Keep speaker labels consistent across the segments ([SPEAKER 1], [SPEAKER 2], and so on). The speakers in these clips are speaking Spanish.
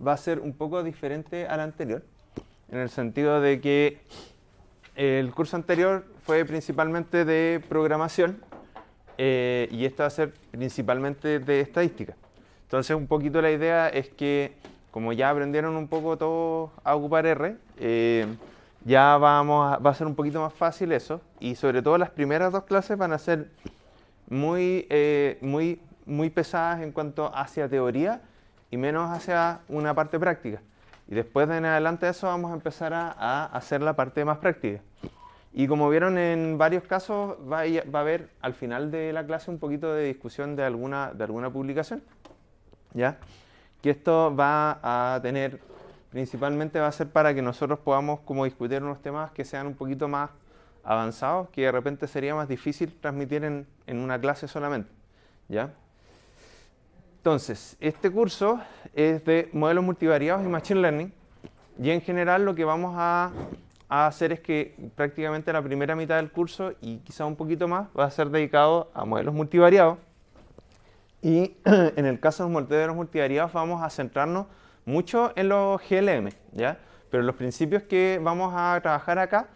[SPEAKER 1] va a ser un poco diferente al anterior, en el sentido de que el curso anterior fue principalmente de programación y esto va a ser principalmente de estadística. Entonces, un poquito la idea es que, como ya aprendieron un poco todos a ocupar R, ya va a ser un poquito más fácil eso, y sobre todo las primeras dos clases van a ser muy pesadas en cuanto hacia teoría y menos hacia una parte práctica. Y después de en adelante de eso vamos a empezar a hacer la parte más práctica. Y como vieron en varios casos, va a haber al final de la clase un poquito de discusión de alguna publicación, ¿ya? Que esto va a tener, principalmente va a ser para que nosotros podamos como discutir unos temas que sean un poquito más avanzados, que de repente sería más difícil transmitir en una clase solamente, ¿ya? Entonces, este curso es de modelos multivariados y Machine Learning, y en general lo que vamos a hacer es que prácticamente la primera mitad del curso, y quizá un poquito más, va a ser dedicado a modelos multivariados, y en el caso de los modelos multivariados vamos a centrarnos mucho en los GLM, ¿ya? Pero los principios que vamos a trabajar acá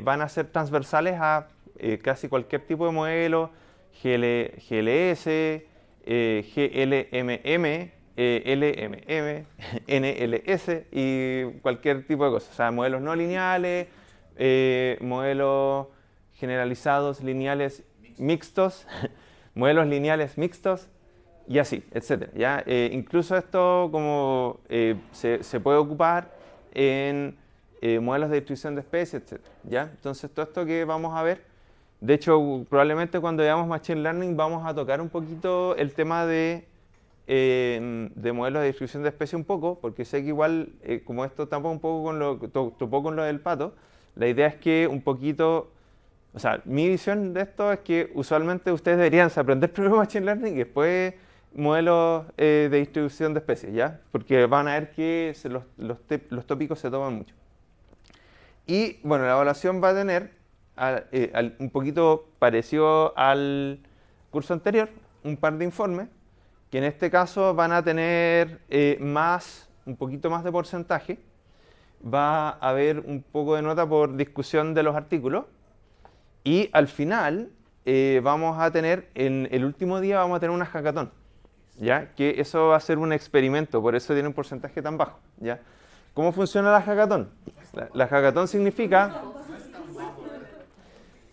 [SPEAKER 1] van a ser transversales a casi cualquier tipo de modelo, GLS, GLMM, LMM, NLS y cualquier tipo de cosas. O sea, modelos no lineales, modelos generalizados lineales mixtos, modelos lineales mixtos y así, etc. ¿Ya? Incluso esto como se puede ocupar en modelos de distribución de especies, etc. ¿Ya? Entonces todo esto que vamos a ver, de hecho probablemente cuando veamos Machine Learning vamos a tocar un poquito el tema de modelos de distribución de especies un poco, porque sé que igual, como esto topó un poco con lo del pato, la idea es que un poquito, o sea, mi visión de esto es que usualmente ustedes deberían aprender primero Machine Learning y después modelos de distribución de especies, ¿ya? Porque van a ver que los tópicos se toman mucho. Y bueno, la evaluación va a tener un poquito parecido al curso anterior, un par de informes, que en este caso van a tener un poquito más de porcentaje. Va a haber un poco de nota por discusión de los artículos. Y al final vamos a tener, en el último día vamos a tener una hackathon, ¿ya? Que eso va a ser un experimento, por eso tiene un porcentaje tan bajo, ¿ya? ¿Cómo funciona la hackathon? La hackathon significa...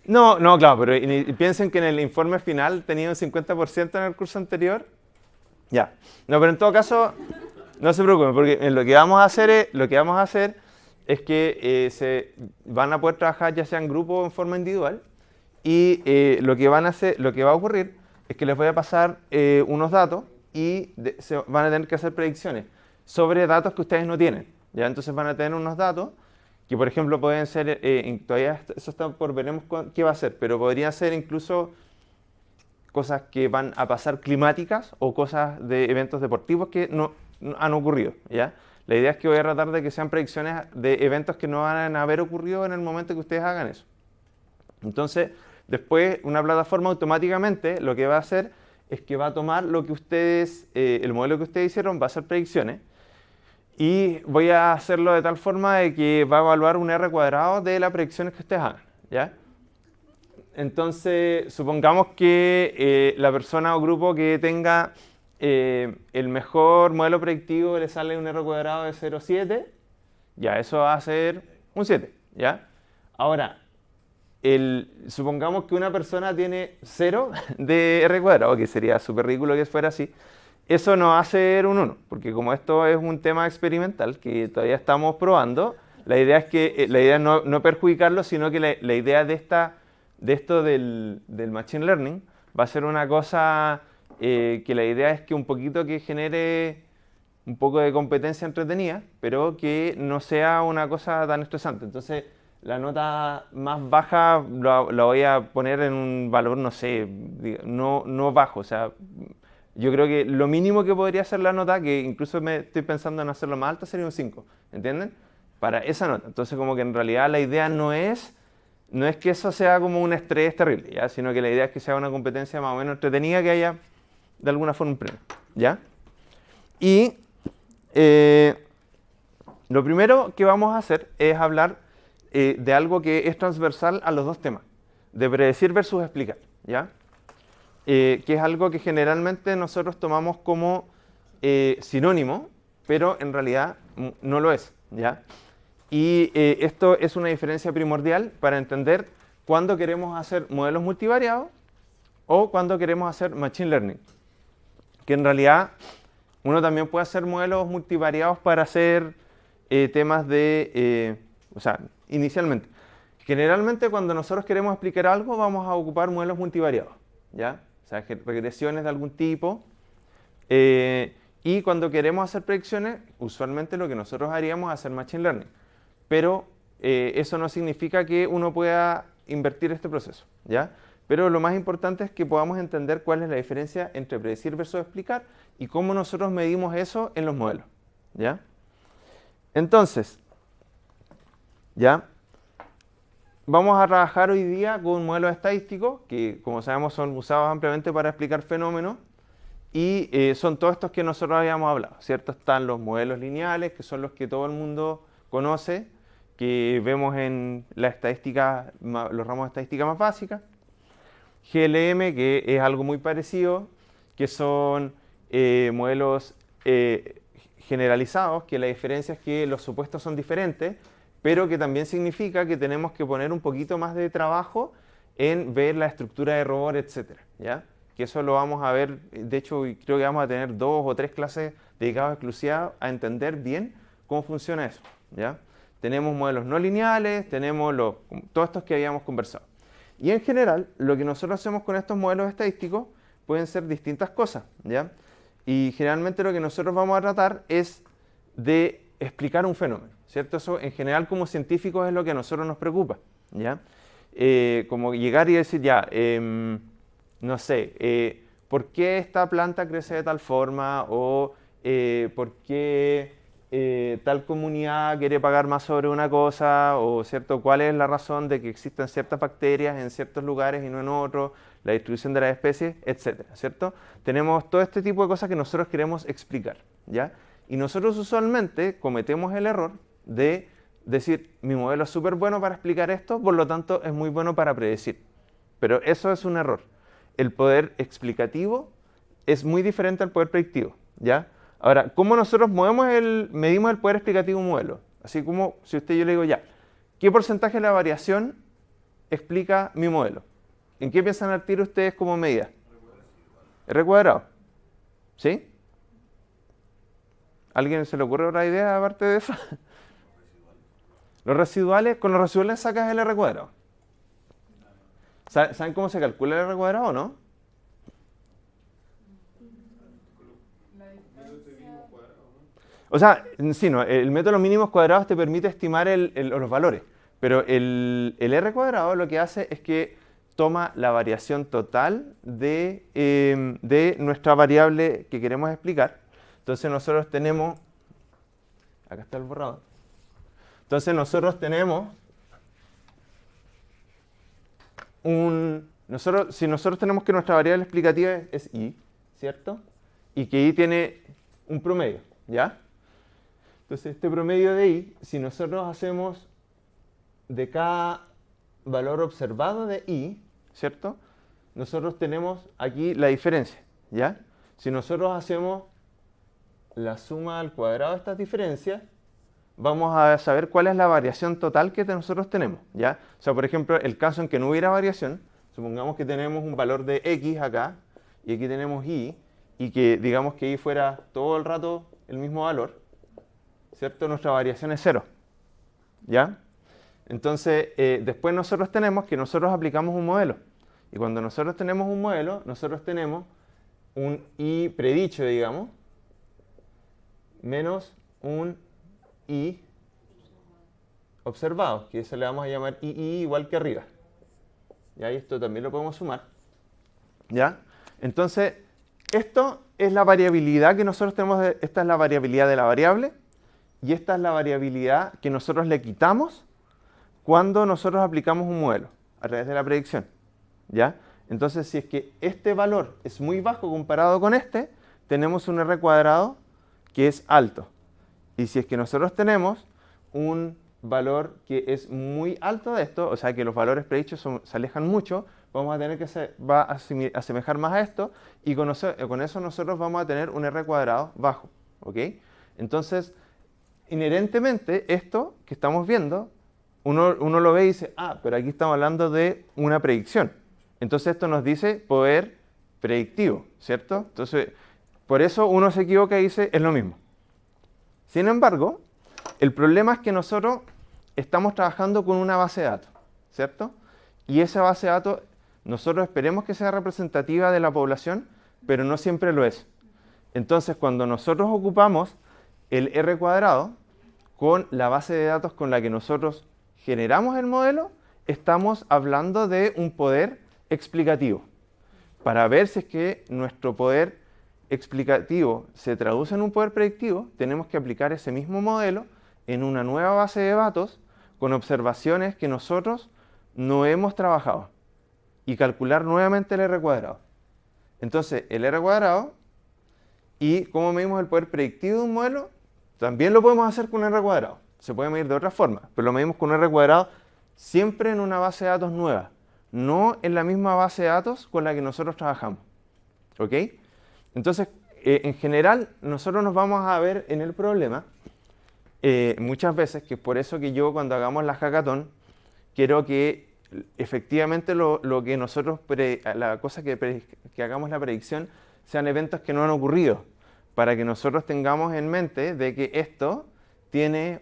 [SPEAKER 1] No, claro, pero piensen que en el informe final tenía un 50% en el curso anterior. Ya. No, pero en todo caso, no se preocupen, porque lo que vamos a hacer es que se van a poder trabajar ya sea en grupo o en forma individual, y lo que va a ocurrir es que les voy a pasar unos datos y se van a tener que hacer predicciones sobre datos que ustedes no tienen, ¿ya? Entonces van a tener unos datos que, por ejemplo, pueden ser, todavía eso está por veremos qué va a ser, pero podría ser incluso cosas que van a pasar climáticas o cosas de eventos deportivos que no han ocurrido, ¿ya? La idea es que voy a tratar de que sean predicciones de eventos que no van a haber ocurrido en el momento que ustedes hagan eso. Entonces, después una plataforma automáticamente lo que va a hacer es que va a tomar lo que ustedes, el modelo que ustedes hicieron, va a hacer predicciones, y voy a hacerlo de tal forma de que va a evaluar un R cuadrado de las predicciones que ustedes hagan, ¿ya? Entonces, supongamos que la persona o grupo que tenga el mejor modelo predictivo le sale un R cuadrado de 0,7, ya, eso va a ser un 7, ¿ya? Ahora, supongamos que una persona tiene 0 de R cuadrado, que sería súper ridículo que fuera así, eso no va a ser un 1, porque como esto es un tema experimental que todavía estamos probando, la idea es que la idea es no perjudicarlo, sino que la idea de esto del Machine Learning va a ser una cosa que la idea es que un poquito que genere un poco de competencia entretenida, pero que no sea una cosa tan estresante. Entonces, la nota más baja la voy a poner en un valor, no sé, no bajo. O sea, yo creo que lo mínimo que podría ser la nota, que incluso me estoy pensando en hacerlo más alto, sería un 5, ¿entienden? Para esa nota. Entonces, como que en realidad la idea no es que eso sea como un estrés terrible, ¿ya? Sino que la idea es que sea una competencia más o menos entretenida, que haya de alguna forma un premio, ¿ya? Y lo primero que vamos a hacer es hablar de algo que es transversal a los dos temas, de predecir versus explicar, ¿ya? Que es algo que generalmente nosotros tomamos como sinónimo, pero en realidad no lo es, ¿ya? Y esto es una diferencia primordial para entender cuándo queremos hacer modelos multivariados o cuándo queremos hacer machine learning. Que en realidad uno también puede hacer modelos multivariados para hacer temas de, o sea, inicialmente. Generalmente cuando nosotros queremos explicar algo vamos a ocupar modelos multivariados, ¿ya? O sea, regresiones de algún tipo. Y cuando queremos hacer predicciones, usualmente lo que nosotros haríamos es hacer machine learning. Pero eso no significa que uno pueda invertir este proceso, ¿ya? Pero lo más importante es que podamos entender cuál es la diferencia entre predecir versus explicar y cómo nosotros medimos eso en los modelos, ¿ya? Entonces, ¿ya? Vamos a trabajar hoy día con modelos estadísticos que, como sabemos, son usados ampliamente para explicar fenómenos y son todos estos que nosotros habíamos hablado, ¿cierto? Están los modelos lineales, que son los que todo el mundo conoce, que vemos en la estadística, los ramos de estadística más básicas. GLM, que es algo muy parecido, que son modelos generalizados, que la diferencia es que los supuestos son diferentes, pero que también significa que tenemos que poner un poquito más de trabajo en ver la estructura de error, etcétera, ¿ya? Que eso lo vamos a ver, de hecho creo que vamos a tener 2 o 3 clases dedicadas exclusivas a entender bien cómo funciona eso, ¿ya? Tenemos modelos no lineales, tenemos todos estos que habíamos conversado. Y en general, lo que nosotros hacemos con estos modelos estadísticos pueden ser distintas cosas, ¿ya? Y generalmente lo que nosotros vamos a tratar es de explicar un fenómeno, ¿cierto? Eso en general como científicos es lo que a nosotros nos preocupa, ¿ya? Como llegar y decir, ya, no sé, ¿por qué esta planta crece de tal forma? O ¿por qué tal comunidad quiere pagar más sobre una cosa? O, ¿cierto? ¿Cuál es la razón de que existen ciertas bacterias en ciertos lugares y no en otros? La distribución de las especies, etcétera, ¿cierto? Tenemos todo este tipo de cosas que nosotros queremos explicar, ¿ya? Y nosotros usualmente cometemos el error de decir, mi modelo es súper bueno para explicar esto, por lo tanto es muy bueno para predecir. Pero eso es un error. El poder explicativo es muy diferente al poder predictivo, ¿ya? Ahora, ¿cómo nosotros medimos el poder explicativo de un modelo? Así como si yo le digo, ya, ¿qué porcentaje de la variación explica mi modelo? ¿En qué piensan al tiro ustedes como medida? R cuadrado. ¿Sí? ¿Alguien se le ocurre otra idea aparte de esa? Los residuales, con los residuales sacas el R cuadrado. ¿Saben cómo se calcula el R cuadrado o no? O sea, sí, no, el método mínimos cuadrados te permite estimar los valores, pero el R cuadrado lo que hace es que toma la variación total de nuestra variable que queremos explicar. Entonces nosotros tenemos, acá está el borrador, entonces nosotros tenemos si nosotros tenemos que nuestra variable explicativa es i, ¿cierto? Y que i tiene un promedio, ¿ya? Entonces este promedio de i, si nosotros hacemos de cada valor observado de i, ¿cierto? Nosotros tenemos aquí la diferencia, ¿ya? Si nosotros hacemos la suma al cuadrado de estas diferencias, vamos a saber cuál es la variación total que nosotros tenemos, ¿ya? O sea, por ejemplo, el caso en que no hubiera variación, supongamos que tenemos un valor de x acá, y aquí tenemos y que digamos que y fuera todo el rato el mismo valor, ¿cierto? Nuestra variación es 0, ¿ya? Entonces, después nosotros tenemos que nosotros aplicamos un modelo, y cuando nosotros tenemos un modelo, nosotros tenemos un i predicho, digamos, menos un i observado, que eso le vamos a llamar i igual que arriba. ¿Ya? Y esto también lo podemos sumar. ¿Ya? Entonces, esto es la variabilidad que nosotros tenemos, esta es la variabilidad de la variable, y esta es la variabilidad que nosotros le quitamos cuando nosotros aplicamos un modelo, a través de la predicción. ¿Ya? Entonces, si es que este valor es muy bajo comparado con este, tenemos un R cuadrado que es alto. Y si es que nosotros tenemos un valor que es muy alto de esto, o sea que los valores predichos se alejan mucho, vamos a tener que va a asemejar más a esto, y con eso nosotros vamos a tener un R cuadrado bajo. ¿Ok? Entonces, inherentemente, esto que estamos viendo, uno lo ve y dice, ah, pero aquí estamos hablando de una predicción. Entonces esto nos dice poder predictivo, ¿cierto? Entonces, por eso uno se equivoca y dice, es lo mismo. Sin embargo, el problema es que nosotros estamos trabajando con una base de datos, ¿cierto? Y esa base de datos, nosotros esperemos que sea representativa de la población, pero no siempre lo es. Entonces, cuando nosotros ocupamos el R cuadrado con la base de datos con la que nosotros generamos el modelo, estamos hablando de un poder explicativo. Para ver si es que nuestro poder explicativo se traduce en un poder predictivo, tenemos que aplicar ese mismo modelo en una nueva base de datos con observaciones que nosotros no hemos trabajado y calcular nuevamente el R cuadrado. Entonces, el R cuadrado y cómo medimos el poder predictivo de un modelo, también lo podemos hacer con R cuadrado. Se puede medir de otra forma, pero lo medimos con R cuadrado siempre en una base de datos nueva, no en la misma base de datos con la que nosotros trabajamos. ¿Ok? Entonces, en general, nosotros nos vamos a ver en el problema muchas veces, que es por eso que yo cuando hagamos la hackathon, quiero que efectivamente lo que nosotros, la cosa que hagamos la predicción, sean eventos que no han ocurrido, para que nosotros tengamos en mente de que esto tiene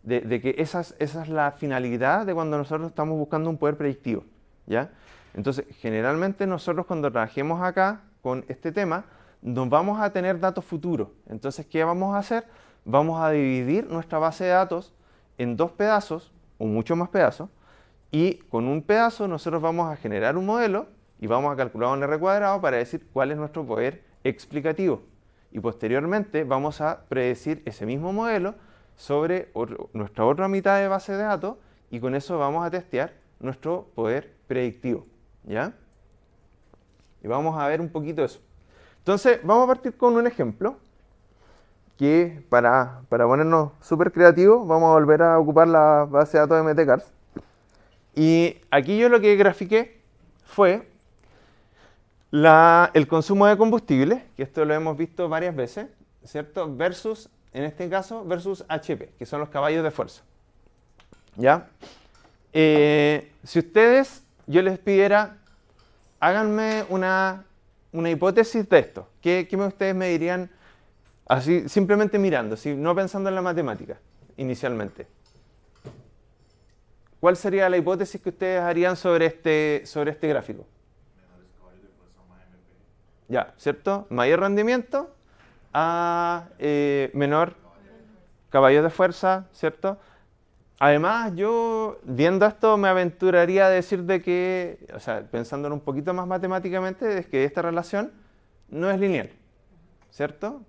[SPEAKER 1] de que esa es la finalidad de cuando nosotros estamos buscando un poder predictivo, ¿ya? Entonces, generalmente nosotros cuando trabajemos acá con este tema, nos vamos a tener datos futuros. Entonces, ¿qué vamos a hacer? Vamos a dividir nuestra base de datos en 2 pedazos, o muchos más pedazos, y con un pedazo nosotros vamos a generar un modelo y vamos a calcular un R cuadrado para decir cuál es nuestro poder explicativo. Y posteriormente vamos a predecir ese mismo modelo sobre nuestra otra mitad de base de datos y con eso vamos a testear nuestro poder predictivo, ¿ya? Y vamos a ver un poquito eso. Entonces, vamos a partir con un ejemplo que para ponernos súper creativos vamos a volver a ocupar la base de datos de MTCars. Y aquí yo lo que grafiqué fue el consumo de combustible, que esto lo hemos visto varias veces, ¿cierto? Versus, en este caso, versus HP, que son los caballos de fuerza. ¿Ya? Si ustedes, yo les pidiera, háganme una hipótesis de esto. ¿Qué ustedes me dirían así, simplemente mirando, no pensando en la matemática, inicialmente? ¿Cuál sería la hipótesis que ustedes harían sobre este gráfico?
[SPEAKER 2] Menores caballos de fuerza más MP.
[SPEAKER 1] Ya, ¿cierto? Mayor rendimiento a menor caballos de fuerza, ¿cierto? Además, yo viendo esto me aventuraría a decir de que, o sea, pensándolo un poquito más matemáticamente, es que esta relación no es lineal, ¿cierto?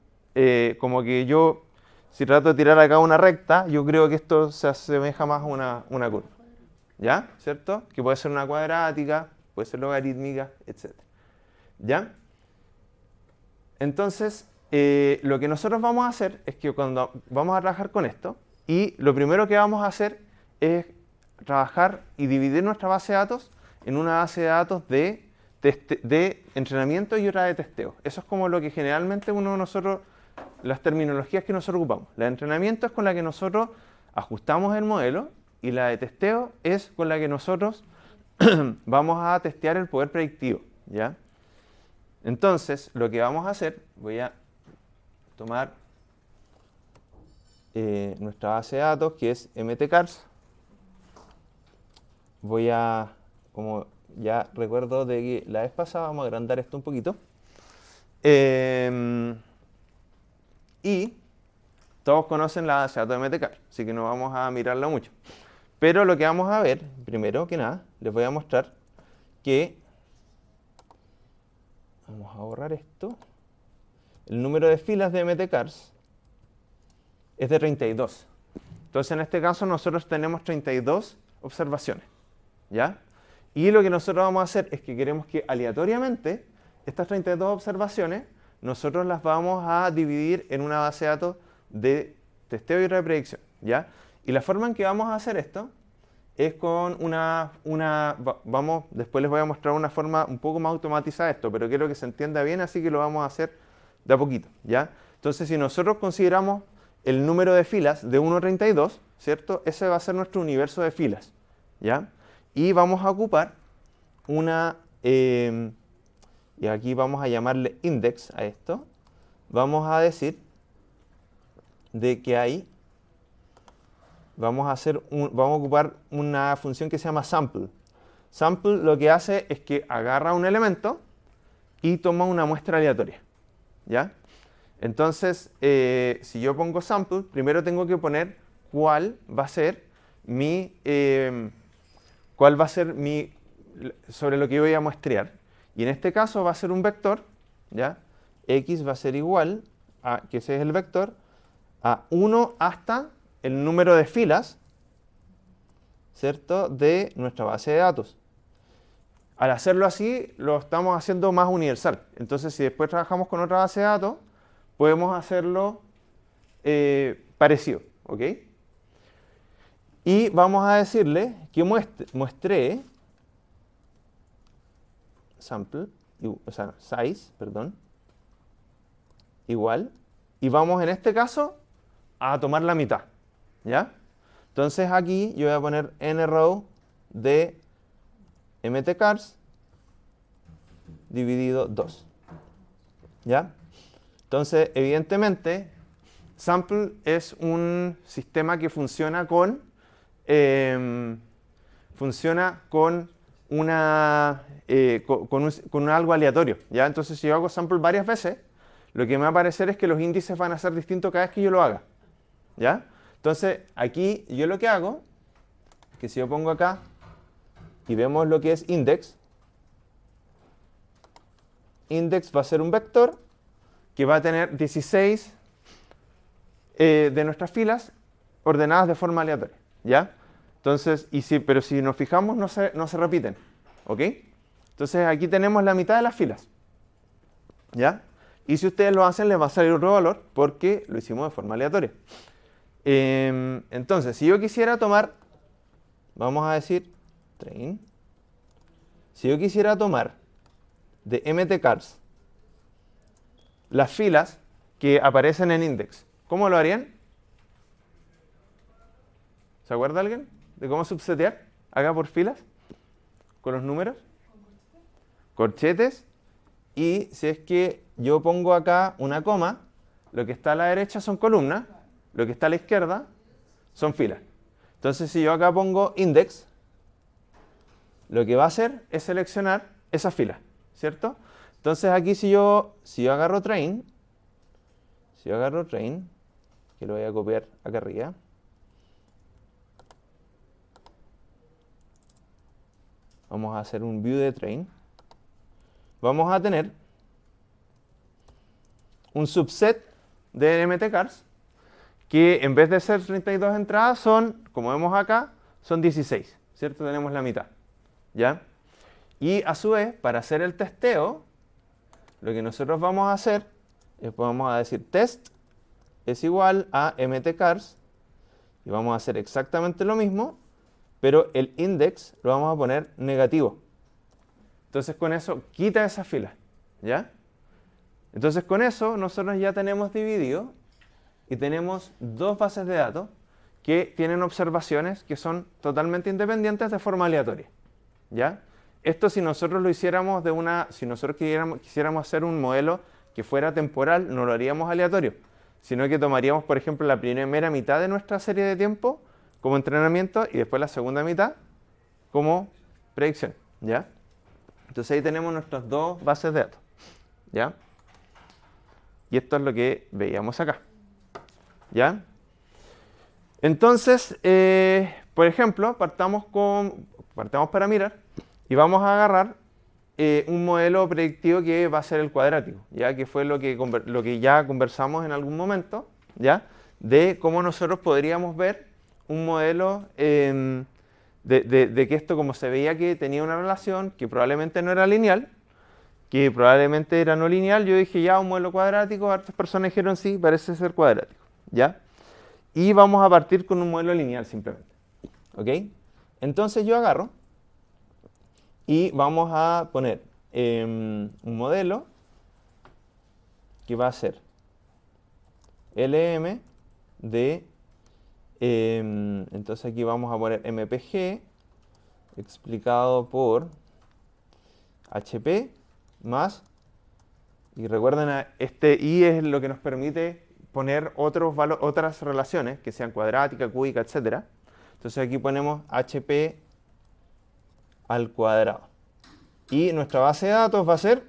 [SPEAKER 1] Como que yo, si trato de tirar acá una recta, yo creo que esto se asemeja más a una curva, ¿ya? ¿Cierto? Que puede ser una cuadrática, puede ser logarítmica, etc. ¿Ya? Entonces, lo que nosotros vamos a hacer es que cuando vamos a trabajar con esto, y lo primero que vamos a hacer es trabajar y dividir nuestra base de datos en una base de datos de entrenamiento y otra de testeo. Eso es como lo que generalmente las terminologías que nosotros ocupamos. La de entrenamiento es con la que nosotros ajustamos el modelo y la de testeo es con la que nosotros vamos a testear el poder predictivo, ¿ya? Entonces, lo que vamos a hacer, voy a tomar nuestra base de datos, que es MTCars. Voy a, como ya recuerdo de que la vez pasada, vamos a agrandar esto un poquito. Y todos conocen la base de datos de MTCars, así que no vamos a mirarla mucho. Pero lo que vamos a ver, primero que nada, les voy a mostrar que, vamos a borrar esto, el número de filas de MTCars es de 32. Entonces, en este caso, nosotros tenemos 32 observaciones, ¿ya? Y lo que nosotros vamos a hacer es que queremos que aleatoriamente estas 32 observaciones nosotros las vamos a dividir en una base de datos de testeo y otra de predicción, ¿ya? Y la forma en que vamos a hacer esto es con después les voy a mostrar una forma un poco más automatizada de esto, pero quiero que se entienda bien, así que lo vamos a hacer de a poquito, ¿ya? Entonces, si nosotros consideramos el número de filas de 1 a 32, ¿cierto? Ese va a ser nuestro universo de filas, ¿ya? Y vamos a ocupar y aquí vamos a llamarle index a esto. Vamos a decir de que vamos a ocupar una función que se llama sample. Sample lo que hace es que agarra un elemento y toma una muestra aleatoria, ¿ya? Entonces, si yo pongo sample, primero tengo que poner cuál va a ser sobre lo que yo voy a muestrear. Y en este caso va a ser un vector, ¿ya? X va a ser igual a, que ese es el vector, a 1 hasta el número de filas, ¿cierto?, de nuestra base de datos. Al hacerlo así, lo estamos haciendo más universal. Entonces, si después trabajamos con otra base de datos, podemos hacerlo parecido, ¿ok? Y vamos a decirle que muestree size, igual, y vamos en este caso a tomar la mitad, ¿ya? Entonces aquí yo voy a poner nrow de mtcars dividido 2, ¿ya? Entonces, evidentemente, sample es un sistema que funciona con algo aleatorio, ¿ya? Entonces, si yo hago sample varias veces, lo que me va a aparecer es que los índices van a ser distintos cada vez que yo lo haga, ¿ya? Entonces, aquí yo lo que hago es que si yo pongo acá y vemos lo que es index va a ser un vector que va a tener 16 de nuestras filas ordenadas de forma aleatoria, ¿ya? Entonces, pero si nos fijamos, no se repiten, ¿ok? Entonces, aquí tenemos la mitad de las filas, ¿ya? Y si ustedes lo hacen, les va a salir otro valor porque lo hicimos de forma aleatoria. Entonces, si yo quisiera tomar, vamos a decir, train, si yo quisiera tomar de mtcars las filas que aparecen en index, ¿cómo lo harían? ¿Se acuerda alguien de cómo subsetear acá por filas? Con los números. Corchetes. Y si es que yo pongo acá una coma, lo que está a la derecha son columnas, lo que está a la izquierda son filas. Entonces, si yo acá pongo index, lo que va a hacer es seleccionar esas filas, ¿cierto? Entonces, aquí si yo agarro train, que lo voy a copiar acá arriba, vamos a hacer un view de train, vamos a tener un subset de mtcars que en vez de ser 32 entradas son, como vemos acá, son 16, ¿cierto? Tenemos la mitad, ¿ya? Y a su vez, para hacer el testeo, lo que nosotros vamos a hacer es, vamos a decir test es igual a mtcars y vamos a hacer exactamente lo mismo, pero el index lo vamos a poner negativo. Entonces con eso quita esas filas, ¿ya? Entonces con eso nosotros ya tenemos dividido y tenemos dos bases de datos que tienen observaciones que son totalmente independientes de forma aleatoria, ¿ya? Esto si nosotros lo hiciéramos si nosotros quisiéramos hacer un modelo que fuera temporal, no lo haríamos aleatorio, sino que tomaríamos, por ejemplo, la primera mitad de nuestra serie de tiempo como entrenamiento y después la segunda mitad como predicción, ¿ya? Entonces ahí tenemos nuestras dos bases de datos, ¿ya? Y esto es lo que veíamos acá, ¿ya? Entonces, por ejemplo, partamos para mirar y vamos a agarrar un modelo predictivo que va a ser el cuadrático, ¿ya? Que fue lo que ya conversamos en algún momento, ¿ya? De cómo nosotros podríamos ver un modelo de que esto, como se veía que tenía una relación que probablemente no era lineal, que probablemente era no lineal, yo dije ya un modelo cuadrático, hartas personas dijeron sí, parece ser cuadrático, ¿ya? Y vamos a partir con un modelo lineal simplemente, ¿ok? Entonces yo agarro y vamos a poner un modelo que va a ser LM de, entonces aquí vamos a poner MPG explicado por HP más, y recuerden, este I es lo que nos permite poner otras relaciones que sean cuadráticas, cúbicas, etc. Entonces aquí ponemos HP al cuadrado. Y nuestra base de datos va a ser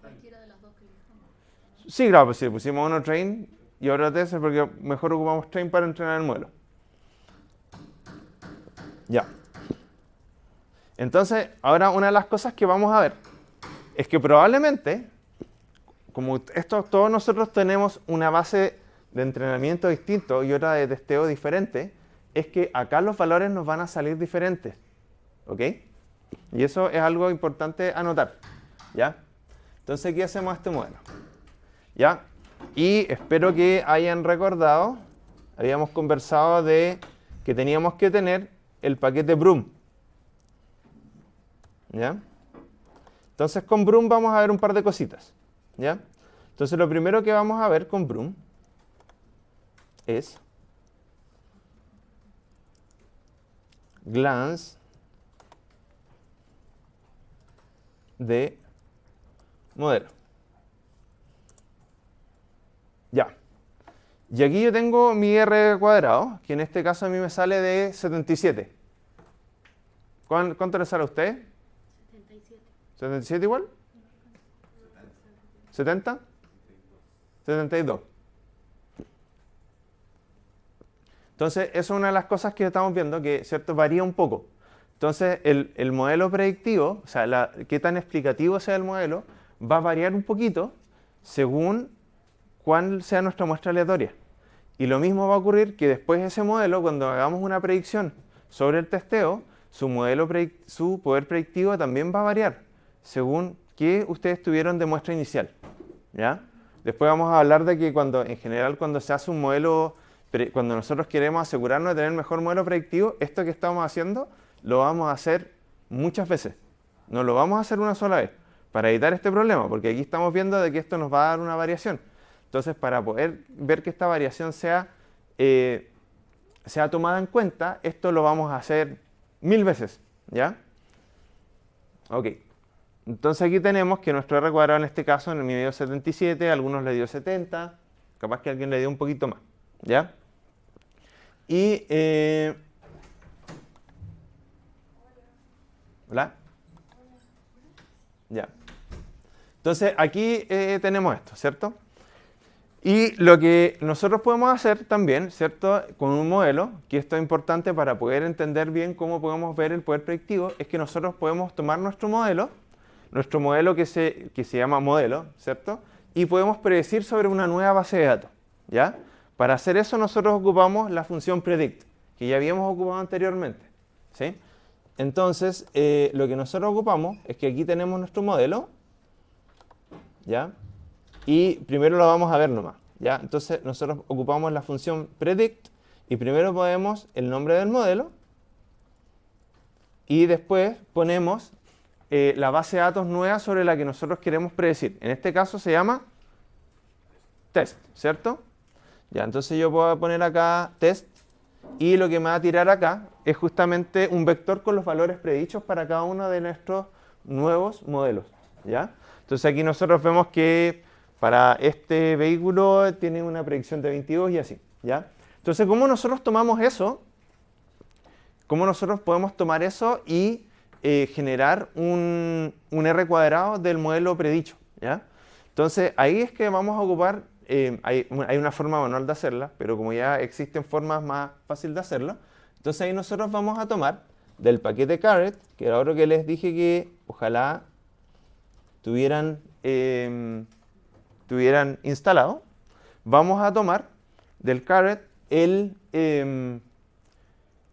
[SPEAKER 3] Cualquiera de las dos que elijamos.
[SPEAKER 1] sí, claro, pues si pusimos uno train y otro test es porque mejor ocupamos train para entrenar el modelo. Ya. Entonces, ahora una de las cosas que vamos a ver es que probablemente, como todos nosotros tenemos una base de entrenamiento distinto y otra de testeo diferente, es que acá los valores nos van a salir diferentes. ¿Ok? Y eso es algo importante anotar. ¿Ya? Entonces aquí hacemos este modelo. ¿Ya? Y espero que hayan recordado, habíamos conversado de que teníamos que tener el paquete Broom. ¿Ya? Entonces con Broom vamos a ver un par de cositas. ¿Ya? Entonces lo primero que vamos a ver con Broom es glance de modelo. Ya. Y aquí yo tengo mi R cuadrado, que en este caso a mí me sale de 77. ¿Cuánto le sale a usted?
[SPEAKER 3] 77.
[SPEAKER 1] ¿77 igual? ¿70? 72. Entonces, eso es una de las cosas que estamos viendo, que ¿cierto? Varía un poco. Entonces, el modelo predictivo, o sea, qué tan explicativo sea el modelo, va a variar un poquito según cuál sea nuestra muestra aleatoria. Y lo mismo va a ocurrir que después de ese modelo, cuando hagamos una predicción sobre el testeo, su poder predictivo también va a variar según qué ustedes tuvieron de muestra inicial. ¿Ya? Después vamos a hablar de que en general cuando se hace un modelo, cuando nosotros queremos asegurarnos de tener el mejor modelo predictivo, esto que estamos haciendo lo vamos a hacer muchas veces. No lo vamos a hacer una sola vez para evitar este problema, porque aquí estamos viendo de que esto nos va a dar una variación. Entonces, para poder ver que esta variación sea tomada en cuenta, esto lo vamos a hacer 1000 veces. ¿Ya? Ok. Entonces aquí tenemos que nuestro R cuadrado en este caso en el mío dio 77, a algunos le dio 70, capaz que alguien le dio un poquito más. ¿Ya? Y ¿hola? Ya. Entonces aquí tenemos esto, ¿cierto? Y lo que nosotros podemos hacer también, ¿cierto? Con un modelo, que esto es importante para poder entender bien cómo podemos ver el poder predictivo, es que nosotros podemos tomar nuestro modelo que se llama modelo, ¿cierto? Y podemos predecir sobre una nueva base de datos, ¿ya? Para hacer eso nosotros ocupamos la función predict, que ya habíamos ocupado anteriormente, ¿sí? Entonces, lo que nosotros ocupamos es que aquí tenemos nuestro modelo, ¿ya? Y primero lo vamos a ver nomás, ¿ya? Entonces, nosotros ocupamos la función predict y primero ponemos el nombre del modelo y después ponemos la base de datos nueva sobre la que nosotros queremos predecir. En este caso se llama test, ¿cierto? Ya, entonces yo puedo poner acá test y lo que me va a tirar acá es justamente un vector con los valores predichos para cada uno de nuestros nuevos modelos, ¿ya? Entonces aquí nosotros vemos que para este vehículo tiene una predicción de 22 y así, ¿ya? Entonces, ¿cómo nosotros tomamos eso? ¿Cómo nosotros podemos tomar eso y generar un R cuadrado del modelo predicho, ¿ya? Entonces, ahí es que vamos a ocupar, hay una forma manual de hacerla, pero como ya existen formas más fáciles de hacerlo, entonces ahí nosotros vamos a tomar del paquete caret, que era otro que les dije que ojalá tuvieran instalado, vamos a tomar del caret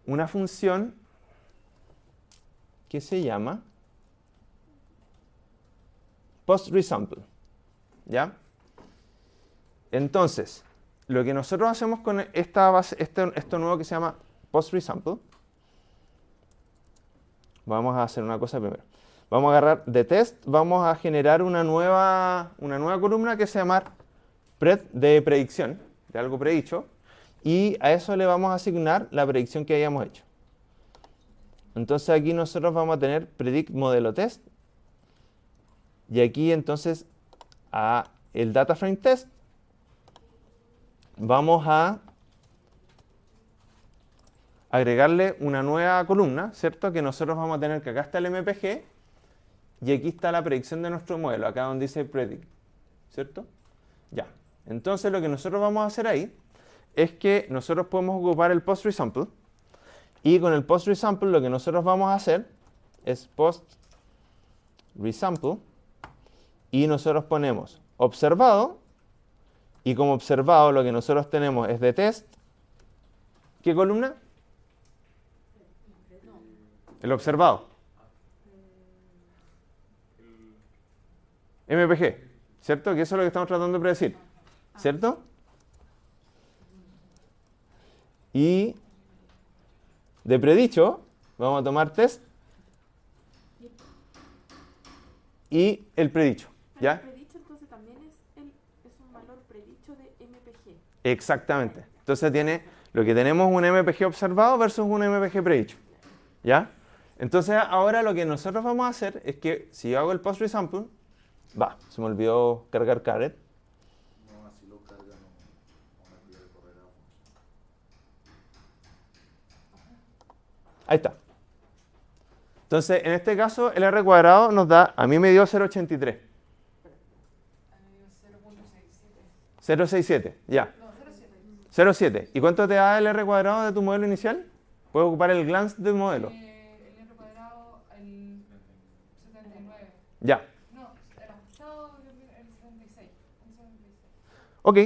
[SPEAKER 1] una función que se llama post-resample. ¿Ya? Entonces, lo que nosotros hacemos con esta base, esto nuevo que se llama post-resample, vamos a hacer una cosa primero. Vamos a agarrar de test, vamos a generar una nueva columna que se llama pred de predicción, de algo predicho, y a eso le vamos a asignar la predicción que hayamos hecho. Entonces aquí nosotros vamos a tener predict modelo test, y aquí entonces a el data frame test vamos a agregarle una nueva columna, ¿cierto? Que nosotros vamos a tener que acá está el MPG y aquí está la predicción de nuestro modelo, acá donde dice predict, ¿cierto? Ya. Entonces lo que nosotros vamos a hacer ahí es que nosotros podemos ocupar el post resample y con el post resample lo que nosotros vamos a hacer es post resample y nosotros ponemos observado y como observado lo que nosotros tenemos es de test. ¿Qué columna? El observado. MPG, ¿cierto? Que eso es lo que estamos tratando de predecir, ¿cierto? Y de predicho vamos a tomar test y el predicho, ¿ya?
[SPEAKER 4] El predicho entonces también es un valor predicho de MPG.
[SPEAKER 1] Exactamente. Entonces tiene lo que tenemos un MPG observado versus un MPG predicho, ¿ya? Entonces ahora lo que nosotros vamos a hacer es que si yo hago el post resample, se me olvidó cargar caret.
[SPEAKER 2] No, así lo carga, no me pide correr a
[SPEAKER 1] Ahí está. Entonces, en este caso, el R cuadrado nos da, a mí me dio 0.83. 0.67, ya. 0.7. ¿Y cuánto te da el R cuadrado de tu modelo inicial? Puedes ocupar el glance del modelo.
[SPEAKER 5] El R cuadrado, el 79.
[SPEAKER 1] Ya.
[SPEAKER 5] No, el ajustado, el 76.
[SPEAKER 1] Ok.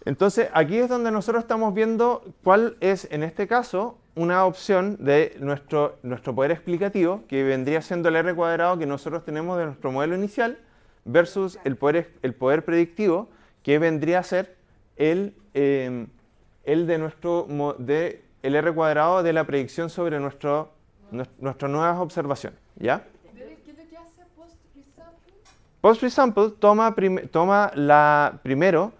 [SPEAKER 1] Entonces, aquí es donde nosotros estamos viendo cuál es, en este caso, una opción de nuestro poder explicativo, que vendría siendo el R cuadrado que nosotros tenemos de nuestro modelo inicial, versus el poder predictivo, que vendría a ser el de el R cuadrado de la predicción sobre nuestras nuevas observaciones. ¿Ya?
[SPEAKER 5] ¿Qué es lo que hace post-resample?
[SPEAKER 1] Post-resample toma primero